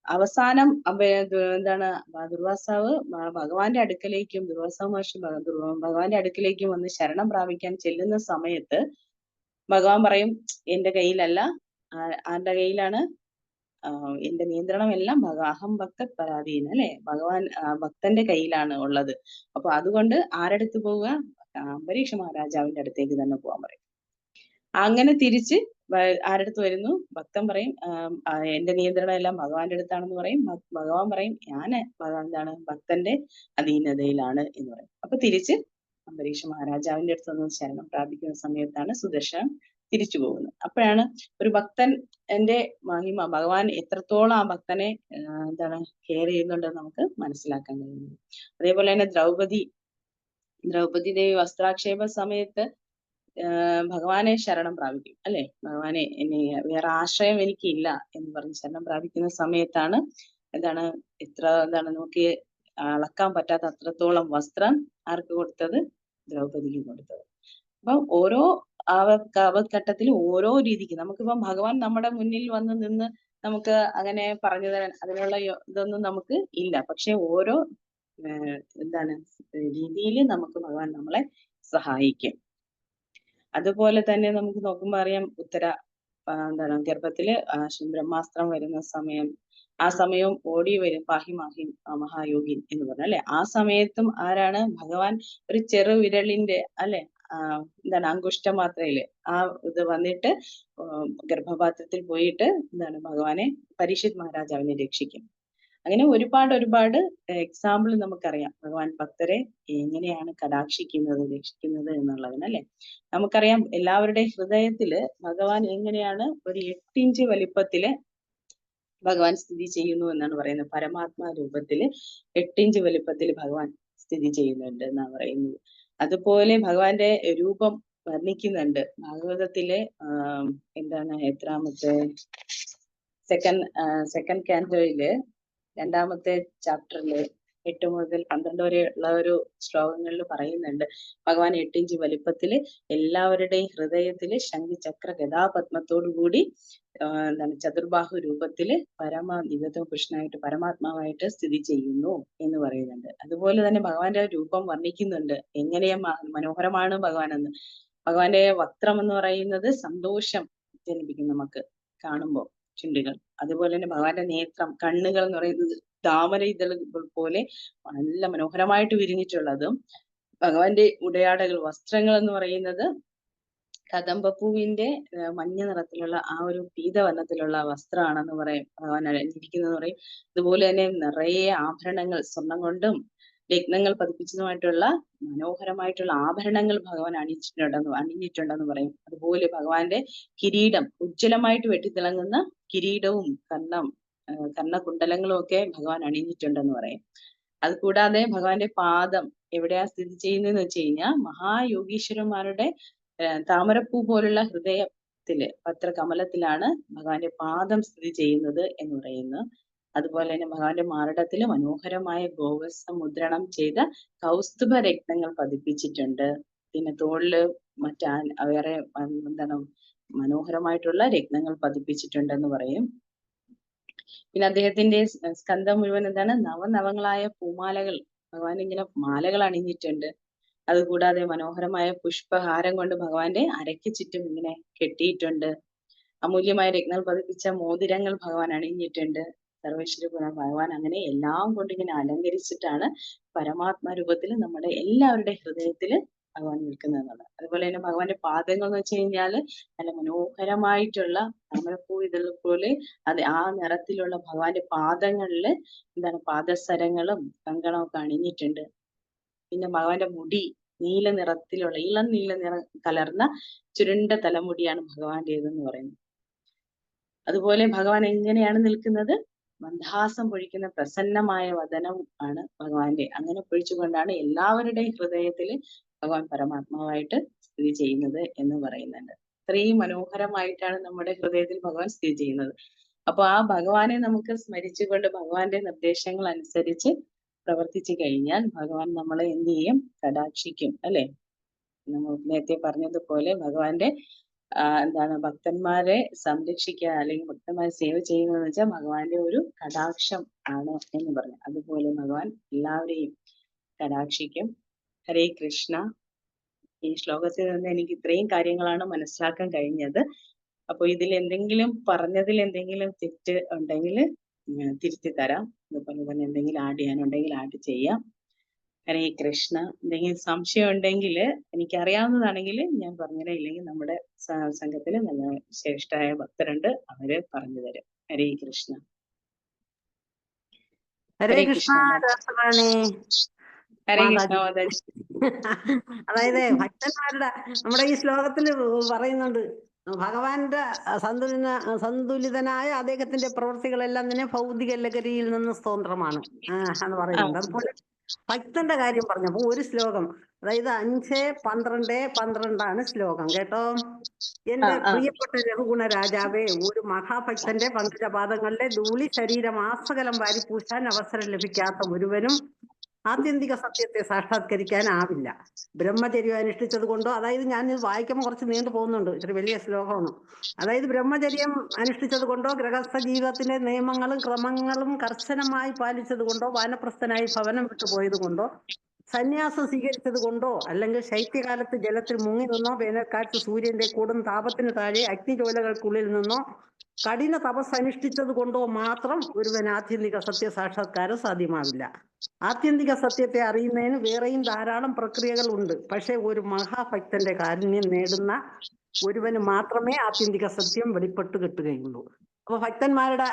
അവസാനം എന്താണ് ദുർവാസാവ് ഭഗവാന്റെ അടുക്കലേക്കും ദുർവാസാവ് മഹർഷി ഭഗവാന്റെ അടുക്കലേക്കും വന്ന് ശരണം പ്രാപിക്കാൻ ചെല്ലുന്ന സമയത്ത് ഭഗവാൻ പറയും, എന്റെ കയ്യിലല്ല, ആരുടെ കയ്യിലാണ്? എന്റെ നിയന്ത്രണം എല്ലാം അഹം ഭക്ത പരാധീന അല്ലെ, ഭഗവാൻ ഭക്തന്റെ കയ്യിലാണ് ഉള്ളത്. അപ്പൊ അതുകൊണ്ട് ആരടുത്ത് പോവുക? അംബരീഷ മഹാരാജാവിന്റെ അടുത്തേക്ക് തന്നെ പോകാൻ പറയും. അങ്ങനെ തിരിച്ച് ആരടുത്ത് വരുന്നു? ഭക്തൻ പറയും എന്റെ നിയന്ത്രണം എല്ലാം ഭഗവാന്റെ അടുത്താണെന്ന് പറയും. ഭഗവാൻ പറയും ഞാൻ എന്താണ് ഭക്തന്റെ അധീനതയിലാണ് എന്ന് പറയും. അപ്പൊ തിരിച്ച് അംബരീഷ മഹാരാജാവിന്റെ അടുത്ത് നിന്ന് ശരണം പ്രാപിക്കുന്ന സമയത്താണ് സുദർശനം തിരിച്ചു പോകുന്നത്. അപ്പോഴാണ് ഒരു ഭക്തൻ എന്റെ മഹിമ, ഭഗവാൻ എത്രത്തോളം ആ ഭക്തനെ എന്താണ് കെയർ ചെയ്യുന്നുണ്ടെന്ന് നമുക്ക് മനസ്സിലാക്കാൻ കഴിയുന്നു. അതേപോലെ തന്നെ ദ്രൗപദി ദേവി വസ്ത്രാക്ഷേപ സമയത്ത് ഭഗവാനെ ശരണം പ്രാപിക്കും അല്ലെ, ഭഗവാനെ എന്നെ വേറെ ആശ്രയം എനിക്കില്ല എന്ന് പറഞ്ഞ് ശരണം പ്രാപിക്കുന്ന സമയത്താണ് എന്താണ് നമുക്ക് അളക്കാൻ പറ്റാത്ത അത്രത്തോളം വസ്ത്രം ആർക്ക് കൊടുത്തത്? ദ്രൗപദിക്ക് കൊടുത്തത്. അപ്പൊ ഓരോ ആവഘട്ടത്തിൽ ഓരോ രീതിക്ക് നമുക്കിപ്പം ഭഗവാൻ നമ്മുടെ മുന്നിൽ വന്ന് നിന്ന് നമുക്ക് അങ്ങനെ പറഞ്ഞു തരാൻ അതിനുള്ള ഇതൊന്നും നമുക്ക് ഇല്ല. പക്ഷെ ഓരോ രീതിയിൽ നമുക്ക് ഭഗവാൻ നമ്മളെ സഹായിക്കും. അതുപോലെ തന്നെ നമുക്ക് നോക്കുമ്പോൾ അറിയാം, ഗർഭത്തില് ബ്രഹ്മാസ്ത്രം വരുന്ന സമയം, ആ സമയവും ഓടി വരും പാഹി മാഹി മഹായോഗിൻ എന്ന് പറഞ്ഞു അല്ലെ. ആ സമയത്തും ആരാണ്? ഭഗവാൻ ഒരു ചെറു വിരലിന്റെ അല്ലെ അങ്കുഷ്ട മാത്രയില് ആ ഇത് വന്നിട്ട് ഗർഭപാത്രത്തിൽ പോയിട്ട് ഭഗവാനെ പരീക്ഷിത് മഹാരാജാവിനെ രക്ഷിക്കും. അങ്ങനെ ഒരുപാട് എക്സാമ്പിൾ നമുക്കറിയാം ഭഗവാൻ ഭക്തരെ എങ്ങനെയാണ് കടാക്ഷിക്കുന്നത്, രക്ഷിക്കുന്നത് എന്നുള്ളതിന് അല്ലെ. നമുക്കറിയാം എല്ലാവരുടെയും ഹൃദയത്തില് ഭഗവാൻ എങ്ങനെയാണ് ഒരു 8 ഇഞ്ച് വലിപ്പത്തില് ഭഗവാൻ സ്ഥിതി ചെയ്യുന്നു എന്നാണ് പറയുന്നത്. പരമാത്മാ രൂപത്തില് 8 ഇഞ്ച് വലിപ്പത്തിൽ ഭഗവാൻ സ്ഥിതി ചെയ്യുന്നുണ്ട് എന്നാണ് പറയുന്നത്. അതുപോലെ ഭഗവാന്റെ രൂപം വർണ്ണിക്കുന്നുണ്ട് ഭാഗവതത്തിലെ എത്രാമത്തെ സെക്കൻഡ് കാൻറ്റോയില് 2ാമത്തെ ചാപ്റ്ററില് 8 മുതൽ 12 വരെ ഉള്ള ഒരു ശ്ലോകങ്ങളിൽ പറയുന്നുണ്ട് ഭഗവാൻ 8 ഇഞ്ച് വലിപ്പത്തില് എല്ലാവരുടെയും ഹൃദയത്തില് ശംഖ് ചക്ര ഗദാപത്മത്തോടു കൂടി ചതുർബാഹു രൂപത്തില് നിഗതം കൃഷ്ണനായിട്ട് പരമാത്മാവായിട്ട് സ്ഥിതി ചെയ്യുന്നു എന്ന് പറയുന്നുണ്ട്. അതുപോലെ തന്നെ ഭഗവാന്റെ രൂപം വർണ്ണിക്കുന്നുണ്ട്. എങ്ങനെയാ മനോഹരമാണ് ഭഗവാൻ എന്ന്. ഭഗവാന്റെ വക്രം എന്ന് പറയുന്നത് സന്തോഷം ജനിപ്പിക്കും നമുക്ക് കാണുമ്പോൾ, ചുണ്ടുകൾ. അതുപോലെ തന്നെ ഭഗവാന്റെ നേത്രം, കണ്ണുകൾ എന്ന് പറയുന്നത് താമര ഇതളുകൾ പോലെ നല്ല മനോഹരമായിട്ട് വിരിഞ്ഞിട്ടുള്ളതും. ഭഗവാന്റെ ഉടയാടകൾ, വസ്ത്രങ്ങൾ എന്ന് പറയുന്നത് കദംബപ്പൂവിന്റെ മഞ്ഞ നിറത്തിലുള്ള ആ ഒരു പീതവർണ്ണത്തിലുള്ള വസ്ത്രമാണെന്ന് പറയും ഭഗവാൻ അണിഞ്ഞിരിക്കുന്നത് പറയും. അതുപോലെ തന്നെ നിറയെ ആഭരണങ്ങൾ, സ്വർണം കൊണ്ടും രത്നങ്ങൾ പതിപ്പിച്ചതുമായിട്ടുള്ള മനോഹരമായിട്ടുള്ള ആഭരണങ്ങൾ ഭഗവാൻ അണിഞ്ഞിട്ടുണ്ടെന്ന് പറയും. അതുപോലെ ഭഗവാന്റെ കിരീടം, ഉജ്ജ്വലമായിട്ട് വെട്ടിത്തിളങ്ങുന്ന കിരീടവും കർണകുണ്ടലങ്ങളും ഒക്കെ ഭഗവാൻ അണിഞ്ഞിട്ടുണ്ടെന്ന് പറയും. അതുകൂടാതെ ഭഗവാന്റെ പാദം എവിടെയാ സ്ഥിതി ചെയ്യുന്നതെന്ന് വെച്ച് കഴിഞ്ഞാൽ മഹായോഗീശ്വരന്മാരുടെ താമരപ്പൂ പോലുള്ള ഹൃദയത്തില് പത്രകമലത്തിലാണ് ഭഗവാന്റെ പാദം സ്ഥിതി ചെയ്യുന്നത് എന്ന് പറയുന്നു. അതുപോലെ തന്നെ ഭഗവാന്റെ മാറിടത്തില് മനോഹരമായ ഗോവത്സ മുദ്രണം ചെയ്ത കൗസ്തുഭ രത്നങ്ങൾ പതിപ്പിച്ചിട്ടുണ്ട്. പിന്നെ തോളില് വേറെ മനോഹരമായിട്ടുള്ള രത്നങ്ങൾ പതിപ്പിച്ചിട്ടുണ്ടെന്ന് പറയും. പിന്നെ അദ്ദേഹത്തിന്റെ സ്കന്ധം മുഴുവൻ നവനവങ്ങളായ പൂമാലകൾ, ഭഗവാൻ ഇങ്ങനെ മാലകൾ അണിഞ്ഞിട്ടുണ്ട്. അതുകൂടാതെ മനോഹരമായ പുഷ്പഹാരം കൊണ്ട് ഭഗവാന്റെ അരയ്ക്ക് ചുറ്റും ഇങ്ങനെ കെട്ടിയിട്ടുണ്ട്. അമൂല്യമായ രത്നങ്ങൾ പതിപ്പിച്ച മോതിരങ്ങൾ ഭഗവാൻ അണിഞ്ഞിട്ടുണ്ട്. സർവേശ്വര ഭഗവാൻ അങ്ങനെ എല്ലാം കൊണ്ട് ഇങ്ങനെ അലങ്കരിച്ചിട്ടാണ് പരമാത്മ രൂപത്തിൽ നമ്മുടെ എല്ലാവരുടെ ഹൃദയത്തിൽ ഭഗവാൻ നിൽക്കുന്നത്. അതുപോലെ തന്നെ ഭഗവാന്റെ പാദങ്ങൾ എന്ന് വെച്ച് കഴിഞ്ഞാൽ നല്ല മനോഹരമായിട്ടുള്ള താമരപ്പൂ ഇതൾ പോലെ ആ നിറത്തിലുള്ള ഭഗവാന്റെ പാദങ്ങളിൽ എന്താണ് പാദസരങ്ങളും കങ്കണവും ഒക്കെ അണിഞ്ഞിട്ടുണ്ട്. പിന്നെ ഭഗവാന്റെ മുടി നീല നിറത്തിലുള്ള ഇളം നീല നിറം കലർന്ന ചുരുണ്ട തലമുടിയാണ് ഭഗവാന്റേതെന്ന് പറയുന്നത്. അതുപോലെ ഭഗവാൻ എങ്ങനെയാണ് നിൽക്കുന്നത്? മന്ദഹാസം പൊഴിക്കുന്ന പ്രസന്നമായ വദനം ആണ് ഭഗവാന്റെ. അങ്ങനെ പൊഴിച്ചുകൊണ്ടാണ് എല്ലാവരുടെയും ഹൃദയത്തിൽ ഭഗവാൻ പരമാത്മാവായിട്ട് സ്ഥിതി ചെയ്യുന്നത് എന്ന് പറയുന്നുണ്ട്. ഇത്രയും മനോഹരമായിട്ടാണ് നമ്മുടെ ഹൃദയത്തിൽ ഭഗവാൻ സ്ഥിതി ചെയ്യുന്നത്. അപ്പൊ ആ ഭഗവാനെ നമുക്ക് സ്മരിച്ചുകൊണ്ട് ഭഗവാന്റെ നിർദ്ദേശങ്ങൾ അനുസരിച്ച് പ്രവർത്തിച്ചു കഴിഞ്ഞാൽ ഭഗവാൻ നമ്മളെ എന്ത് ചെയ്യും? കടാക്ഷിക്കും, അല്ലെ? നമ്മൾ നേരത്തെ പറഞ്ഞതുപോലെ ഭഗവാന്റെ എന്താണ് ഭക്തന്മാരെ സംരക്ഷിക്കുക അല്ലെങ്കിൽ ഭക്തന്മാരെ സേവ ചെയ്യുന്നതെന്ന് വെച്ചാൽ ഭഗവാന്റെ ഒരു കടാക്ഷം ആണ് എന്ന് പറഞ്ഞു. അതുപോലെ ഭഗവാൻ എല്ലാവരെയും കടാക്ഷിക്കും. ഹരേ കൃഷ്ണ. ഈ ശ്ലോകത്തിൽ നിന്ന് എനിക്ക് ഇത്രയും കാര്യങ്ങളാണ് മനസ്സിലാക്കാൻ കഴിഞ്ഞത്. അപ്പൊ ഇതിൽ പറഞ്ഞതിൽ എന്തെങ്കിലും തെറ്റ് ഉണ്ടെങ്കിൽ തിരുത്തി തരാം. അതുപോലെ തന്നെ എന്തെങ്കിലും ആഡ് ചെയ്യാനുണ്ടെങ്കിൽ ആഡ് ചെയ്യാം. ഹരേ കൃഷ്ണ. എന്തെങ്കിലും സംശയം ഉണ്ടെങ്കിൽ എനിക്കറിയാവുന്നതാണെങ്കിൽ ഞാൻ പറഞ്ഞുതരാം, ഇല്ലെങ്കിൽ നമ്മുടെ സംഘത്തിൽ നല്ല ശ്രേഷ്ഠായ ഭക്തരുണ്ട്, അവര് പറഞ്ഞു തരും. ഹരേ കൃഷ്ണ. ഹരേ കൃഷ്ണ. ഹരേ കൃഷ്ണ മാതാജി. അതായത് ഭക്തന്മാരുടെ നമ്മുടെ ഈ ശ്ലോകത്തിൽ പറയുന്നുണ്ട്, ഭഗവാന്റെ സന്തുലിതനായ അദ്ദേഹത്തിന്റെ പ്രവൃത്തികളെല്ലാം തന്നെ ഭൗതിക ലഹരിയിൽ നിന്ന് സ്വതന്ത്രമാണ് എന്ന് പറയുന്നുണ്ട്. അതുപോലെ ഭക്തന്റെ കാര്യം പറഞ്ഞപ്പോ ഒരു ശ്ലോകം, അതായത് 5:12 ശ്ലോകം കേട്ടോ. എന്റെ പ്രിയപ്പെട്ട രഘുഗുണ രാജാവേ, ഒരു മഹാഭക്തന്റെ പങ്കജപാദങ്ങളിലെ ധൂളി ശരീരം ആസകലം വാരിപ്പൂശാൻ അവസരം ലഭിക്കാത്ത ഒരുവനും ആത്യന്തിക സത്യത്തെ സാക്ഷാത്കരിക്കാനാവില്ല. ബ്രഹ്മചര്യം അനുഷ്ഠിച്ചത് കൊണ്ടോ, അതായത് ഞാൻ ഇത് വായിക്കുമ്പോൾ കുറച്ച് നീണ്ടു പോകുന്നുണ്ട്, ഇത്തിരി വലിയ ശ്ലോകമാണ്. അതായത് ബ്രഹ്മചര്യം അനുഷ്ഠിച്ചത് കൊണ്ടോ, ഗൃഹസ്ഥ ജീവിതത്തിന്റെ നിയമങ്ങളും ക്രമങ്ങളും കർശനമായി പാലിച്ചത് കൊണ്ടോ, വാനപ്രസ്ഥനായി ഭവനം വിട്ടുപോയത് കൊണ്ടോ, സന്യാസം സ്വീകരിച്ചത് കൊണ്ടോ, അല്ലെങ്കിൽ ശൈത്യകാലത്ത് ജലത്തിൽ മുങ്ങി നിന്നോ, വേനൽക്കാലത്ത് സൂര്യന്റെ കൂടും താപത്തിന് താഴെ അഗ്നിജ്വാലകൾക്കുള്ളിൽ നിന്നോ കഠിന തപസ് അനുഷ്ഠിച്ചത് കൊണ്ടോ മാത്രം ഒരുവൻ ആത്യന്തിക സത്യ സാക്ഷാത്കാരം സാധ്യമാവില്ല. ആത്യന്തിക സത്യത്തെ അറിയുന്നതിന് വേറെയും ധാരാളം പ്രക്രിയകൾ ഉണ്ട്. പക്ഷെ ഒരു മഹാഭക്തന്റെ കാരുണ്യം നേടുന്ന ഒരുവന് മാത്രമേ ആത്യന്തിക സത്യം വെളിപ്പെട്ട് കിട്ടുകയുള്ളൂ. അപ്പൊ ഭക്തന്മാരുടെ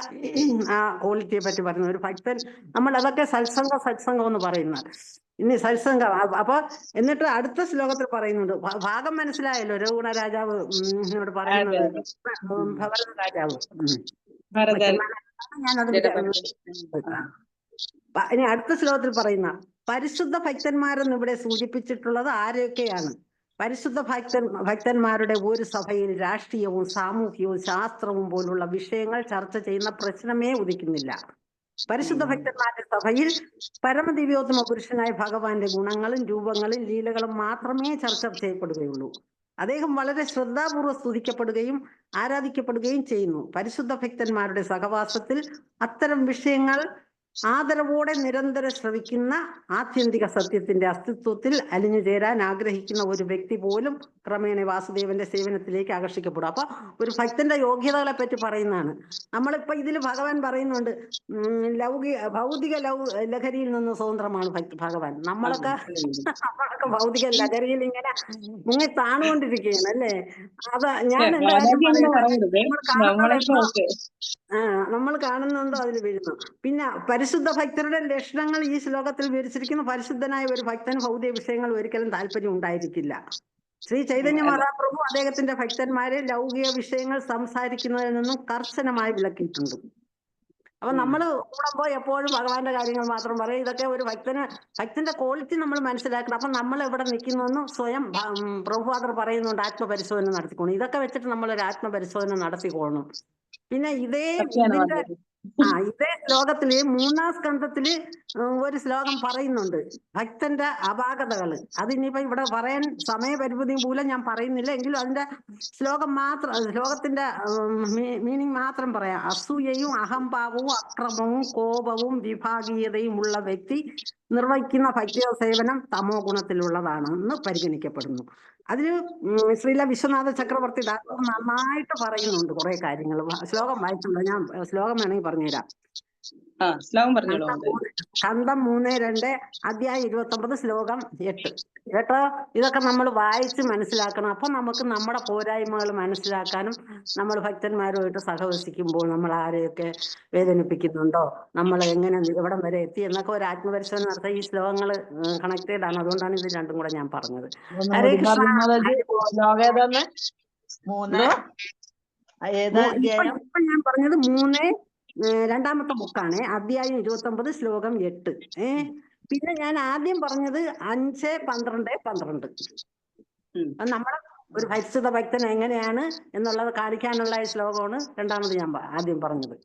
ആ ക്വാളിറ്റിയെ പറ്റി പറയുന്ന ഒരു ഭക്തൻ, നമ്മൾ അതൊക്കെ സത്സംഗം എന്ന് പറയുന്നത്. ഇനി സത്സംഗം. അപ്പൊ എന്നിട്ട് അടുത്ത ശ്ലോകത്തിൽ പറയുന്നുണ്ട്, ഭാഗം മനസ്സിലായല്ലോ, രഘുഗുണ രാജാവ് എന്നോട് പറയുന്നത്, ഭരത രാജാവ്. ഞാനത് ഇനി അടുത്ത ശ്ലോകത്തിൽ പറയുന്ന പരിശുദ്ധ ഭക്തന്മാരെന്ന് ഇവിടെ സൂചിപ്പിച്ചിട്ടുള്ളത് ആരൊക്കെയാണ്? പരിശുദ്ധ ഭക്തന്മാരുടെ ഒരു സഭയിൽ രാഷ്ട്രീയവും സാമൂഹ്യവും ശാസ്ത്രവും പോലുള്ള വിഷയങ്ങൾ ചർച്ച ചെയ്യുന്ന പ്രശ്നമേ ഉദിക്കുന്നില്ല. പരിശുദ്ധ ഭക്തന്മാരുടെ സഭയിൽ പരമദിവ്യോത്തമ പുരുഷനായ ഭഗവാന്റെ ഗുണങ്ങളും രൂപങ്ങളും ലീലകളും മാത്രമേ ചർച്ച ചെയ്യപ്പെടുകയുള്ളൂ. അദ്ദേഹം വളരെ ശ്രദ്ധാപൂർവ്വം സ്തുതിക്കപ്പെടുകയും ആരാധിക്കപ്പെടുകയും ചെയ്യുന്നു. പരിശുദ്ധ ഭക്തന്മാരുടെ സഹവാസത്തിൽ അത്തരം വിഷയങ്ങൾ ആദരവോടെ നിരന്തരം ശ്രവിക്കുന്ന ആത്യന്തിക സത്യത്തിന്റെ അസ്തിത്വത്തിൽ അലിഞ്ഞു ചേരാൻ ആഗ്രഹിക്കുന്ന ഒരു വ്യക്തി പോലും ക്രമേണ വാസുദേവന്റെ സേവനത്തിലേക്ക് ആകർഷിക്കപ്പെടും. അപ്പൊ ഒരു ഭക്തന്റെ യോഗ്യതകളെ പറ്റി പറയുന്നതാണ്. നമ്മളിപ്പോ ഇതിൽ ഭഗവാൻ പറയുന്നുണ്ട്, ഭൗതിക ലഹരിയിൽ നിന്ന് സ്വതന്ത്രമാണ് ഭഗവാൻ. നമ്മളൊക്കെ ഭൗതിക ലഹരിയിൽ ഇങ്ങനെ മുങ്ങി താണുകൊണ്ടിരിക്കുകയാണ്, അല്ലേ? അതാ ഞാൻ എന്റെ കാര്യം പറയുന്നത്, നമ്മൾ കാണുന്നുണ്ടോ അതിൽ വീഴുന്നു. പിന്നെ പരിശുദ്ധ ഭക്തരുടെ ലക്ഷണങ്ങൾ ഈ ശ്ലോകത്തിൽ വിവരിച്ചിരിക്കുന്നു. പരിശുദ്ധനായ ഒരു ഭക്തന് ഭൗതിക വിഷയങ്ങൾ ഒരിക്കലും താല്പര്യം ഉണ്ടായിരിക്കില്ല. ശ്രീ ചൈതന്യ മഹാപ്രഭു അദ്ദേഹത്തിന്റെ ഭക്തന്മാരെ ലൗകിക വിഷയങ്ങൾ സംസാരിക്കുന്നതിൽ നിന്നും കർശനമായി വിലക്കിയിട്ടുണ്ട്. അപ്പൊ നമ്മൾ കൂടുമ്പോ എപ്പോഴും ഭഗവാന്റെ കാര്യങ്ങൾ മാത്രം പറയും. ഇതൊക്കെ ഒരു ഭക്തന്റെ ക്വാളിറ്റി നമ്മൾ മനസ്സിലാക്കണം. അപ്പൊ നമ്മൾ എവിടെ നിൽക്കുന്നു സ്വയം പ്രഭുപാദർ പറയുന്നുണ്ട്, ആത്മപരിശോധന നടത്തിക്കോണം. ഇതൊക്കെ വെച്ചിട്ട് നമ്മൾ ഒരു ആത്മപരിശോധന നടത്തിക്കോണം. പിന്നെ ഇതേ ശ്ലോകത്തില് 3-ാം സ്കന്ധത്തില് ഒരു ശ്ലോകം പറയുന്നുണ്ട്, ഭക്തന്റെ അപാകതകള്. അതിനിപ്പോ ഇവിടെ പറയാൻ സമയപരിമിതി മൂലം ഞാൻ പറയുന്നില്ല, എങ്കിലും അതിന്റെ ശ്ലോകത്തിന്റെ മീനിങ് മാത്രം പറയാം. അസൂയയും അഹംഭാവവും അക്രമവും കോപവും വിഭാഗീയതയും ഉള്ള വ്യക്തി നിർവഹിക്കുന്ന ഭക്തി സേവനം തമോ ഗുണത്തിലുള്ളതാണെന്ന് പരിഗണിക്കപ്പെടുന്നു. അതിൽ ശ്രീല വിശ്വനാഥ ചക്രവർത്തി ദാസർ നന്നായിട്ട് പറയുന്നുണ്ട് കുറെ കാര്യങ്ങൾ. ശ്ലോകം വായിച്ചുണ്ടോ? ഞാൻ ശ്ലോകം വേണമെങ്കിൽ പറഞ്ഞുതരാം. ശ്ലോകം പറഞ്ഞോളൂ. കണ്ടം 3:2 അധ്യായം 29 ശ്ലോകം 8. കേട്ടോ, ഇതൊക്കെ നമ്മൾ വായിച്ച് മനസ്സിലാക്കണം. അപ്പൊ നമുക്ക് നമ്മുടെ പോരായ്മകൾ മനസ്സിലാക്കാനും നമ്മൾ ഭക്തന്മാരുമായിട്ട് സഹവസിക്കുമ്പോൾ നമ്മൾ ആരെയൊക്കെ വേദനിപ്പിക്കുന്നുണ്ടോ, നമ്മൾ എങ്ങനെ ഇവിടം വരെ എത്തി എന്നൊക്കെ ഒരു ആത്മപരിശോധന നടത്താൻ ഈ ശ്ലോകങ്ങൾ കണക്റ്റഡ് ആണ്. അതുകൊണ്ടാണ് ഇത് രണ്ടും കൂടെ ഞാൻ പറഞ്ഞത്. ഹരേ കൃഷ്ണ. ഇപ്പൊ ഞാൻ പറഞ്ഞത് 3 രണ്ടാമത്തെ ബുക്കാണ്, അധ്യായം 29 ശ്ലോകം 8. പിന്നെ ഞാൻ ആദ്യം പറഞ്ഞത് 5, 12, 12. നമ്മളെ ഒരു പരിശുദ്ധ ഭക്തൻ എങ്ങനെയാണ് എന്നുള്ളത് കാണിക്കാനുള്ള ഈ ശ്ലോകമാണ് രണ്ടാമത് ഞാൻ ആദ്യം പറഞ്ഞത്.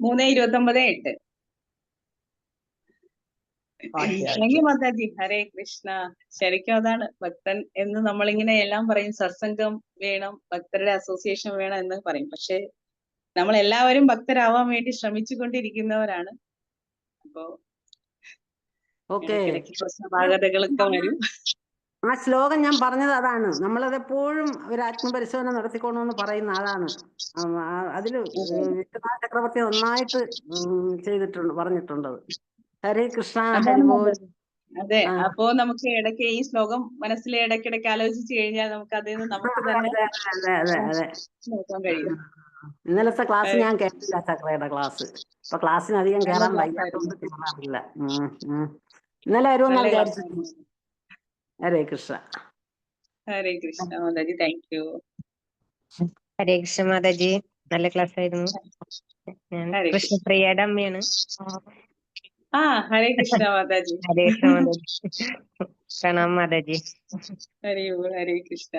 3:29:8. മാതാജി. ഹരേ കൃഷ്ണ. ശരിക്കും അതാണ് ഭക്തൻ എന്ന് നമ്മളിങ്ങനെ എല്ലാം പറയും, സത്സംഗം വേണം, ഭക്തരുടെ അസോസിയേഷൻ വേണം എന്ന് പറയും. പക്ഷെ നമ്മൾ എല്ലാവരും ഭക്തരാവാൻ വേണ്ടി ശ്രമിച്ചുകൊണ്ടിരിക്കുന്നവരാണ്. അപ്പോ പ്രശ്നബാധകളൊക്കെ വരും. ആ ശ്ലോകം ഞാൻ പറഞ്ഞത് അതാണ്. നമ്മളതെപ്പോഴും ഒരു ആത്മപരിശോധന നടത്തിക്കോണമെന്ന് പറയുന്ന അതാണ്. അതില് വിശ്വനാഥ ചക്രവർത്തി നന്നായിട്ട് ചെയ്തിട്ടുണ്ട്, പറഞ്ഞിട്ടുണ്ട്. ഹരേ കൃഷ്ണ. അതെ, അപ്പോ നമുക്ക് ഇടയ്ക്ക് ഈ ശ്ലോകം മനസ്സിൽ ഇടയ്ക്കിടയ്ക്ക് ആലോചിച്ച് കഴിഞ്ഞാൽ നമുക്ക് അതിൽ നിന്ന് നമുക്ക് തന്നെ നോക്കാൻ കഴിയും. ഇന്നലത്തെ ക്ലാസ് ഞാൻ കേട്ടില്ല, ചക്രയുടെ ക്ലാസ്. ഇപ്പൊ ക്ലാസ്സിന് അധികം കയറാൻ വൈകാത്തോണ്ട് കയറാറില്ല. ഇന്നലെ വരുമെന്നാണ് വിചാരിച്ചത്. ഹരേ കൃഷ്ണ. ഹരേ കൃഷ്ണ മാതാജി. Thank you. ഹരേ കൃഷ്ണ മാതാജി, നല്ല ക്ലാസ് ആയിരുന്നു. ഞാൻ കൃഷ്ണപ്രിയയുടെ അമ്മയാണ്. ഹരേ കൃഷ്ണ മാതാജി. ഹരേ കൃഷ്ണ മാതാജി. പ്രണാം മാതാജി. ഹരേ ഹരേ കൃഷ്ണ.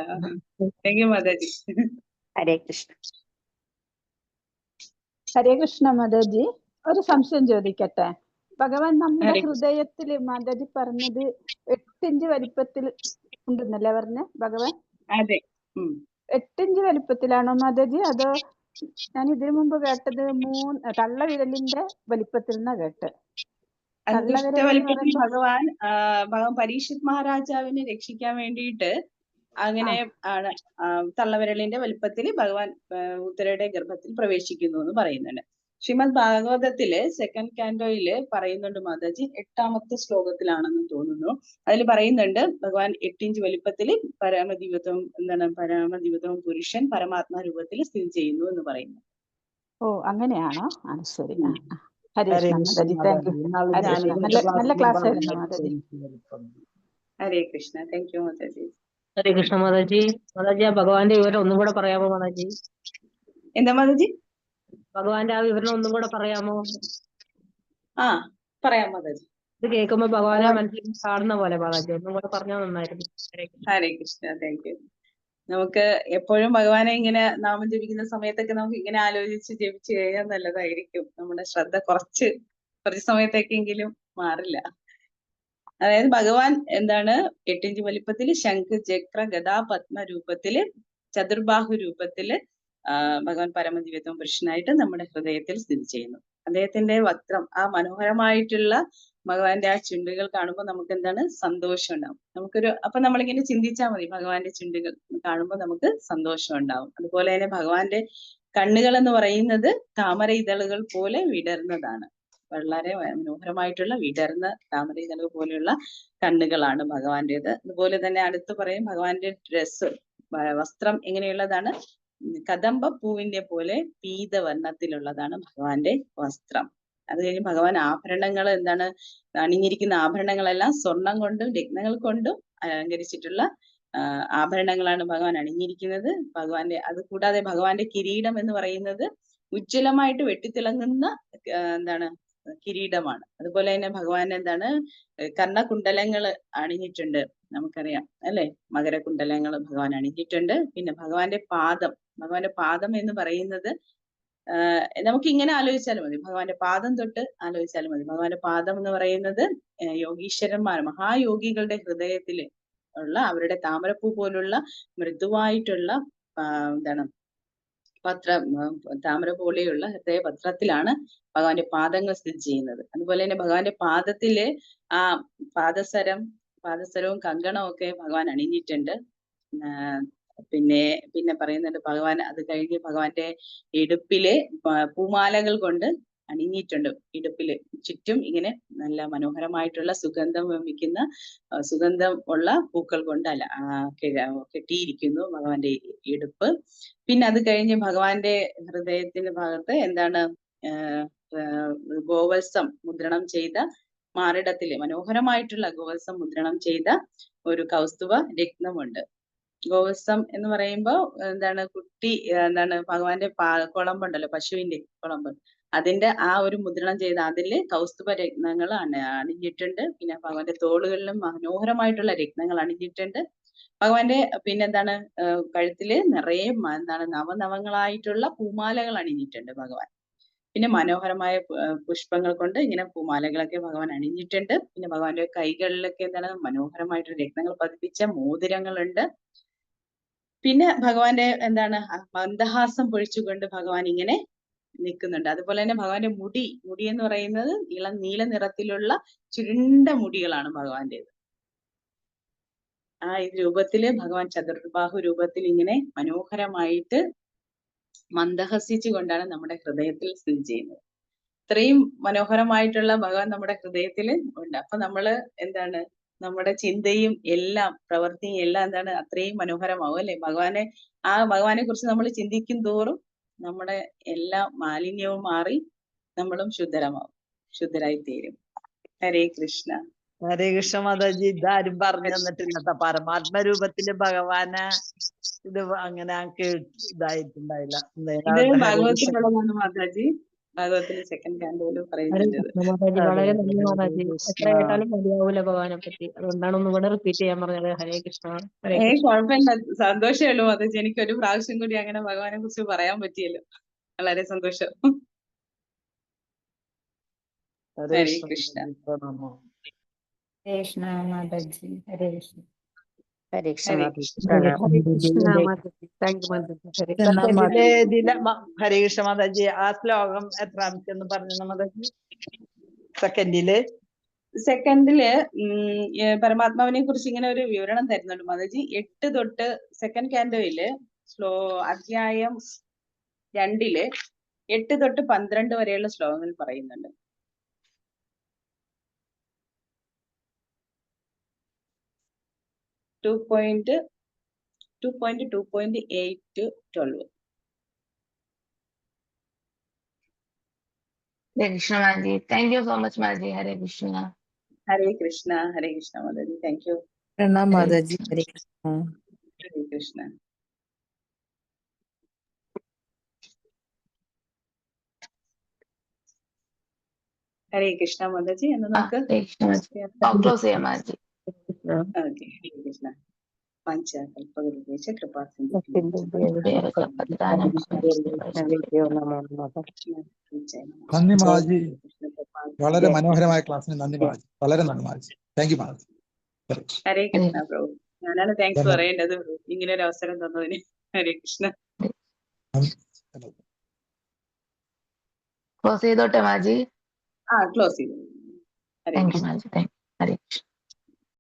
Thank you Mataji. ഹരേ കൃഷ്ണ. ഹരേ കൃഷ്ണ മാതാജി, ഒരു സംശയം ചോദിക്കട്ടെ? ഭഗവാൻ നമ്മുടെ ഹൃദയത്തില് മാതാജി പറഞ്ഞത് 8 ഇഞ്ച് വലിപ്പത്തിൽ ഉണ്ടെന്നല്ലേ പറഞ്ഞ ഭഗവാൻ? അതെ, 8 ഇഞ്ച് വലിപ്പത്തിലാണോ മാതാജി? അതോ ഞാൻ ഇതിനു മുമ്പ് കേട്ടത് തള്ളവിരലിന്റെ വലിപ്പത്തിൽ നിന്നാ കേട്ട്. ഭഗവാൻ പരീക്ഷിത് മഹാരാജാവിനെ രക്ഷിക്കാൻ വേണ്ടിയിട്ട് അങ്ങനെ ആണ് തള്ളവിരലിന്റെ വലിപ്പത്തിൽ ഭഗവാൻ ഉത്തരയുടെ ഗർഭത്തിൽ പ്രവേശിക്കുന്നു എന്ന് പറയുന്നുണ്ട്. ശ്രീമദ് ഭാഗവതത്തില് 2nd കാൻഡോയില് പറയുന്നുണ്ട് മാതാജി, 8ാമത്തെ ശ്ലോകത്തിലാണെന്ന് തോന്നുന്നു. അതിൽ പറയുന്നുണ്ട് ഭഗവാൻ 8 ഇഞ്ച് വലിപ്പത്തില് പരമദിവ്യത്വം പുരുഷൻ പരമാത്മാ രൂപത്തിൽ സ്ഥിതി ചെയ്യുന്നു എന്ന് പറയുന്നു. ഓ, അങ്ങനെയാണോ? ശരി. Hare Krishna Mataji, thank you. നല്ല ക്ലാസ് ആയിരുന്നു മാതാജി. ഹരേ കൃഷ്ണ. Thank you Mataji. ഹരേ കൃഷ്ണ മാതാജി. മാതാജി, ആ ഭഗവാന്റെ വിവരം ഒന്നും കൂടെ പറയാമോ മാതാജി? എന്താ മാതാജി? ഭഗവാന്റെ ആ വിവരണം ഒന്നും കൂടെ പറയാമോ? പറയാം മാതാജി. ഇത് കേൾക്കുമ്പോ ഭഗവാനെ മനസ്സിൽ കാണുന്ന പോലെ മാതാജി ഒന്നും കൂടെ പറഞ്ഞാൽ നന്നായിരുന്നു. ഹരേ കൃഷ്ണ. Thank you. നമുക്ക് എപ്പോഴും ഭഗവാനെ ഇങ്ങനെ നാമം ജപിക്കുന്ന സമയത്തൊക്കെ നമുക്ക് ഇങ്ങനെ ആലോചിച്ച് ജപിച്ചു കഴിഞ്ഞാൽ നല്ലതായിരിക്കും. നമ്മുടെ ശ്രദ്ധ കുറച്ച് സമയത്തേക്കെങ്കിലും മാറില്ല. അതായത് ഭഗവാൻ 8 ഇഞ്ച് വലിപ്പത്തില് ശംഖ് ചക്ര ഗദാ പത്മ രൂപത്തില് ചതുർബാഹു രൂപത്തില് ഭഗവാൻ പരമദിവ്യത്വം പുരുഷനായിട്ട് നമ്മുടെ ഹൃദയത്തിൽ സ്ഥിതി ചെയ്യുന്നു. അദ്ദേഹത്തിന്റെ വക്രം, ആ മനോഹരമായിട്ടുള്ള ഭഗവാന്റെ ആ ചുണ്ടുകൾ കാണുമ്പോൾ നമുക്ക് സന്തോഷം ഉണ്ടാവും. അപ്പൊ നമ്മളിങ്ങനെ ചിന്തിച്ചാൽ മതി, ഭഗവാന്റെ ചുണ്ടുകൾ കാണുമ്പോൾ നമുക്ക് സന്തോഷം ഉണ്ടാവും. അതുപോലെ തന്നെ ഭഗവാന്റെ കണ്ണുകൾ എന്ന് പറയുന്നത് താമര ഇതളുകൾ പോലെ വിടർന്നതാണ്. വളരെ മനോഹരമായിട്ടുള്ള വിടർന്ന താമര ഇതളുകൾ പോലെയുള്ള കണ്ണുകളാണ് ഭഗവാന്റേത്. അതുപോലെ തന്നെ അടുത്ത് പറയും ഭഗവാന്റെ വസ്ത്രം എങ്ങനെയുള്ളതാണ്? കദംബ പൂവിന്റെ പോലെ പീതവർണ്ണത്തിലുള്ളതാണ് ഭഗവാന്റെ വസ്ത്രം. അത് കഴിഞ്ഞ് ഭഗവാൻ ആഭരണങ്ങൾ അണിഞ്ഞിരിക്കുന്ന ആഭരണങ്ങളെല്ലാം സ്വർണം കൊണ്ടും രത്നങ്ങൾ കൊണ്ടും അലങ്കരിച്ചിട്ടുള്ള ആഭരണങ്ങളാണ് ഭഗവാൻ അണിഞ്ഞിരിക്കുന്നത്. അത് കൂടാതെ ഭഗവാന്റെ കിരീടം എന്ന് പറയുന്നത് ഉജ്ജ്വലമായിട്ട് വെട്ടിത്തിളങ്ങുന്ന കിരീടമാണ്. അതുപോലെ തന്നെ ഭഗവാൻ കർണകുണ്ടലങ്ങൾ അണിഞ്ഞിട്ടുണ്ട്, നമുക്കറിയാം അല്ലെ? മകരകുണ്ടലങ്ങൾ ഭഗവാൻ അണിഞ്ഞിട്ടുണ്ട്. പിന്നെ ഭഗവാന്റെ പാദം എന്ന് പറയുന്നത് നമുക്ക് ഇങ്ങനെ ആലോചിച്ചാലും മതി, ഭഗവാന്റെ പാദം തൊട്ട് ആലോചിച്ചാലും മതി. ഭഗവാന്റെ പാദം എന്ന് പറയുന്നത് യോഗീശ്വരന്മാർ, മഹായോഗികളുടെ ഹൃദയത്തില് ഉള്ള അവരുടെ താമരപ്പൂ പോലുള്ള മൃദുവായിട്ടുള്ള പത്രം താമര പോലെയുള്ള ഹൃദയപത്രത്തിലാണ് ഭഗവാന്റെ പാദങ്ങൾ സ്ഥിതി ചെയ്യുന്നത്. അതുപോലെ തന്നെ ഭഗവാന്റെ പാദത്തില് ആ പാദസരവും കങ്കണവും ഒക്കെ ഭഗവാൻ അണിഞ്ഞിട്ടുണ്ട്. പിന്നെ പറയുന്നുണ്ട് ഭഗവാൻ അത് കഴിഞ്ഞ് ഭഗവാന്റെ ഇടുപ്പില് പൂമാലകൾ കൊണ്ട് അണിഞ്ഞിട്ടുണ്ട്. ഇടുപ്പില് ചുറ്റും ഇങ്ങനെ നല്ല മനോഹരമായിട്ടുള്ള സുഗന്ധം വമിക്കുന്ന സുഗന്ധം ഉള്ള പൂക്കൾ കൊണ്ട് കെട്ടിയിരിക്കുന്നു ഭഗവാന്റെ ഇടുപ്പ്. പിന്നെ അത് കഴിഞ്ഞ് ഭഗവാന്റെ ഹൃദയത്തിന്റെ ഭാഗത്ത് എന്താണ് ഗോവത്സം മുദ്രണം ചെയ്ത മാറിടത്തില് മനോഹരമായിട്ടുള്ള ഗോവത്സം മുദ്രണം ചെയ്ത ഒരു കൗസ്തുഭ രത്നമുണ്ട്. ഗോവത്സം എന്ന് പറയുമ്പോൾ എന്താണ് ഭഗവാന്റെ കുളമ്പുണ്ടല്ലോ, പശുവിന്റെ കുളമ്പ്, അതിന്റെ ആ ഒരു മുദ്രണം ചെയ്ത അതില് കൗസ്തുഭ രത്നങ്ങൾ അണിഞ്ഞിട്ടുണ്ട്. പിന്നെ ഭഗവാന്റെ തോളുകളിലും മനോഹരമായിട്ടുള്ള രത്നങ്ങൾ അണിഞ്ഞിട്ടുണ്ട്. ഭഗവാന്റെ പിന്നെന്താണ് കഴുത്തില് നിറയെ നവനവങ്ങളായിട്ടുള്ള പൂമാലകൾ അണിഞ്ഞിട്ടുണ്ട് ഭഗവാൻ. പിന്നെ മനോഹരമായ പുഷ്പങ്ങൾ കൊണ്ട് ഇങ്ങനെ പൂമാലകളൊക്കെ ഭഗവാൻ അണിഞ്ഞിട്ടുണ്ട്. പിന്നെ ഭഗവാന്റെ കൈകളിലൊക്കെ എന്താണ് മനോഹരമായിട്ട് രത്നങ്ങൾ പതിപ്പിച്ച മോതിരങ്ങളുണ്ട്. പിന്നെ ഭഗവാന്റെ എന്താണ് മന്ദഹാസം പൊഴിച്ചുകൊണ്ട് ഭഗവാൻ ഇങ്ങനെ നിൽക്കുന്നുണ്ട്. അതുപോലെ തന്നെ ഭഗവാന്റെ മുടി എന്ന് പറയുന്നത് ഇളം നീല നിറത്തിലുള്ള ചുരുണ്ട മുടികളാണ് ഭഗവാന്റേത്. ആ രൂപത്തില് ഭഗവാൻ ചതുർബാഹു രൂപത്തിൽ ഇങ്ങനെ മനോഹരമായിട്ട് മന്ദഹസിച്ചു കൊണ്ടാണ് നമ്മുടെ ഹൃദയത്തിൽ സ്ഥിതി ചെയ്യുന്നത്. ഇത്രയും മനോഹരമായിട്ടുള്ള ഭഗവാൻ നമ്മുടെ ഹൃദയത്തിൽ ഉണ്ട്. അപ്പൊ നമ്മള് എന്താണ് നമ്മുടെ ചിന്തയും എല്ലാം പ്രവൃത്തിയും എല്ലാം എന്താണ് അത്രയും മനോഹരമാവും അല്ലെ. ഭഗവാനെ കുറിച്ച് നമ്മൾ ചിന്തിക്കും തോറും നമ്മുടെ എല്ലാ മാലിന്യവും മാറി നമ്മളും ശുദ്ധരായി തീരും. ഹരേ കൃഷ്ണ. ഹരേ കൃഷ്ണ മാതാജി. ഇതാരും പറഞ്ഞു തന്നിട്ടില്ല. പരമാത്മരൂപത്തില് ഭഗവാന് ഇത് അങ്ങനെ ഇതായിട്ടുണ്ടായില്ല. ഇത് ഭാഗവതത്തിലുള്ളതാണ് മാതാജി. ഭാഗവതത്തില് സെക്കൻഡ് കാൻഡോയില് പറയുന്നുണ്ട്. വളരെ നന്ദി മാതാജി. എത്ര കേട്ടാലും മതിയാവൂല ഭഗവാനെ പറ്റി. അതുകൊണ്ടാണ് ഒന്നുകൂടെ റിപ്പീറ്റ് ചെയ്യാൻ പറഞ്ഞത്. ഹരേ കൃഷ്ണ. കുഴപ്പമില്ല, സന്തോഷമേ ഉള്ളൂ മാതാജി. എനിക്ക് ഒരു പ്രാവശ്യം കൂടി അങ്ങനെ ഭഗവാനെ കുറിച്ച് പറയാൻ പറ്റിയല്ലോ. വളരെ സന്തോഷം. ഹരേ കൃഷ്ണ. ഹരേ കൃഷ്ണ മാതാജി. ഹരേ കൃഷ്ണ. ഹരേ കൃഷ്ണ ഹരേ മാതാജി. കൃഷ്ണ. ഹരേ കൃഷ്ണ മാതാജി. Thank you Mataji. ഹരേ കൃഷ്ണ മാതാജി. ആ ശ്ലോകം എത്രാമത്തെന്ന് പറഞ്ഞു മാതാജി? സെക്കൻഡില് പരമാത്മാവിനെ കുറിച്ച് ഇങ്ങനെ ഒരു വിവരണം തരുന്നുണ്ട് മാതാജി. 8 തൊട്ട് സെക്കൻഡ് കാൻഡോയില് അധ്യായം 2 8 തൊട്ട് 12 വരെയുള്ള ശ്ലോകങ്ങൾ പറയുന്നുണ്ട്. 2.2.8 to 12. Hare Krishna Maji. Thank you so much Maji. Hare Krishna. Hare Krishna. Hare Krishna Madaji. Thank you. Pranam Madaji. Hare Krishna. Hare Krishna. Hare Krishna Madaji. Hare Krishna Maji. Close ചെയ്യാം Maji. Okay. Hare Krishna. പഞ്ചകൽപതരുപേക്ഷ കൃപാസിന്ധു നന്ദി മാജി. വളരെ മനോഹരമായ ക്ലാസ്സിന് നന്ദി മാജി. വളരെ നന്ദി മാജി. Thank you മാജി. ഹരേ കൃഷ്ണ പ്രഭു. ഞാനാണ് thanks പറയേണ്ടത് ഇങ്ങനെ ഒരു അവസരം തന്നതിന്. ഹരേ കൃഷ്ണ. ക്ലോസ് ചെയ്തോട്ടെ മാജി? ക്ലോസ് ചെയ്തു. താങ്ക് യു മാജി. Thank you. ഹരേ കൃഷ്ണ.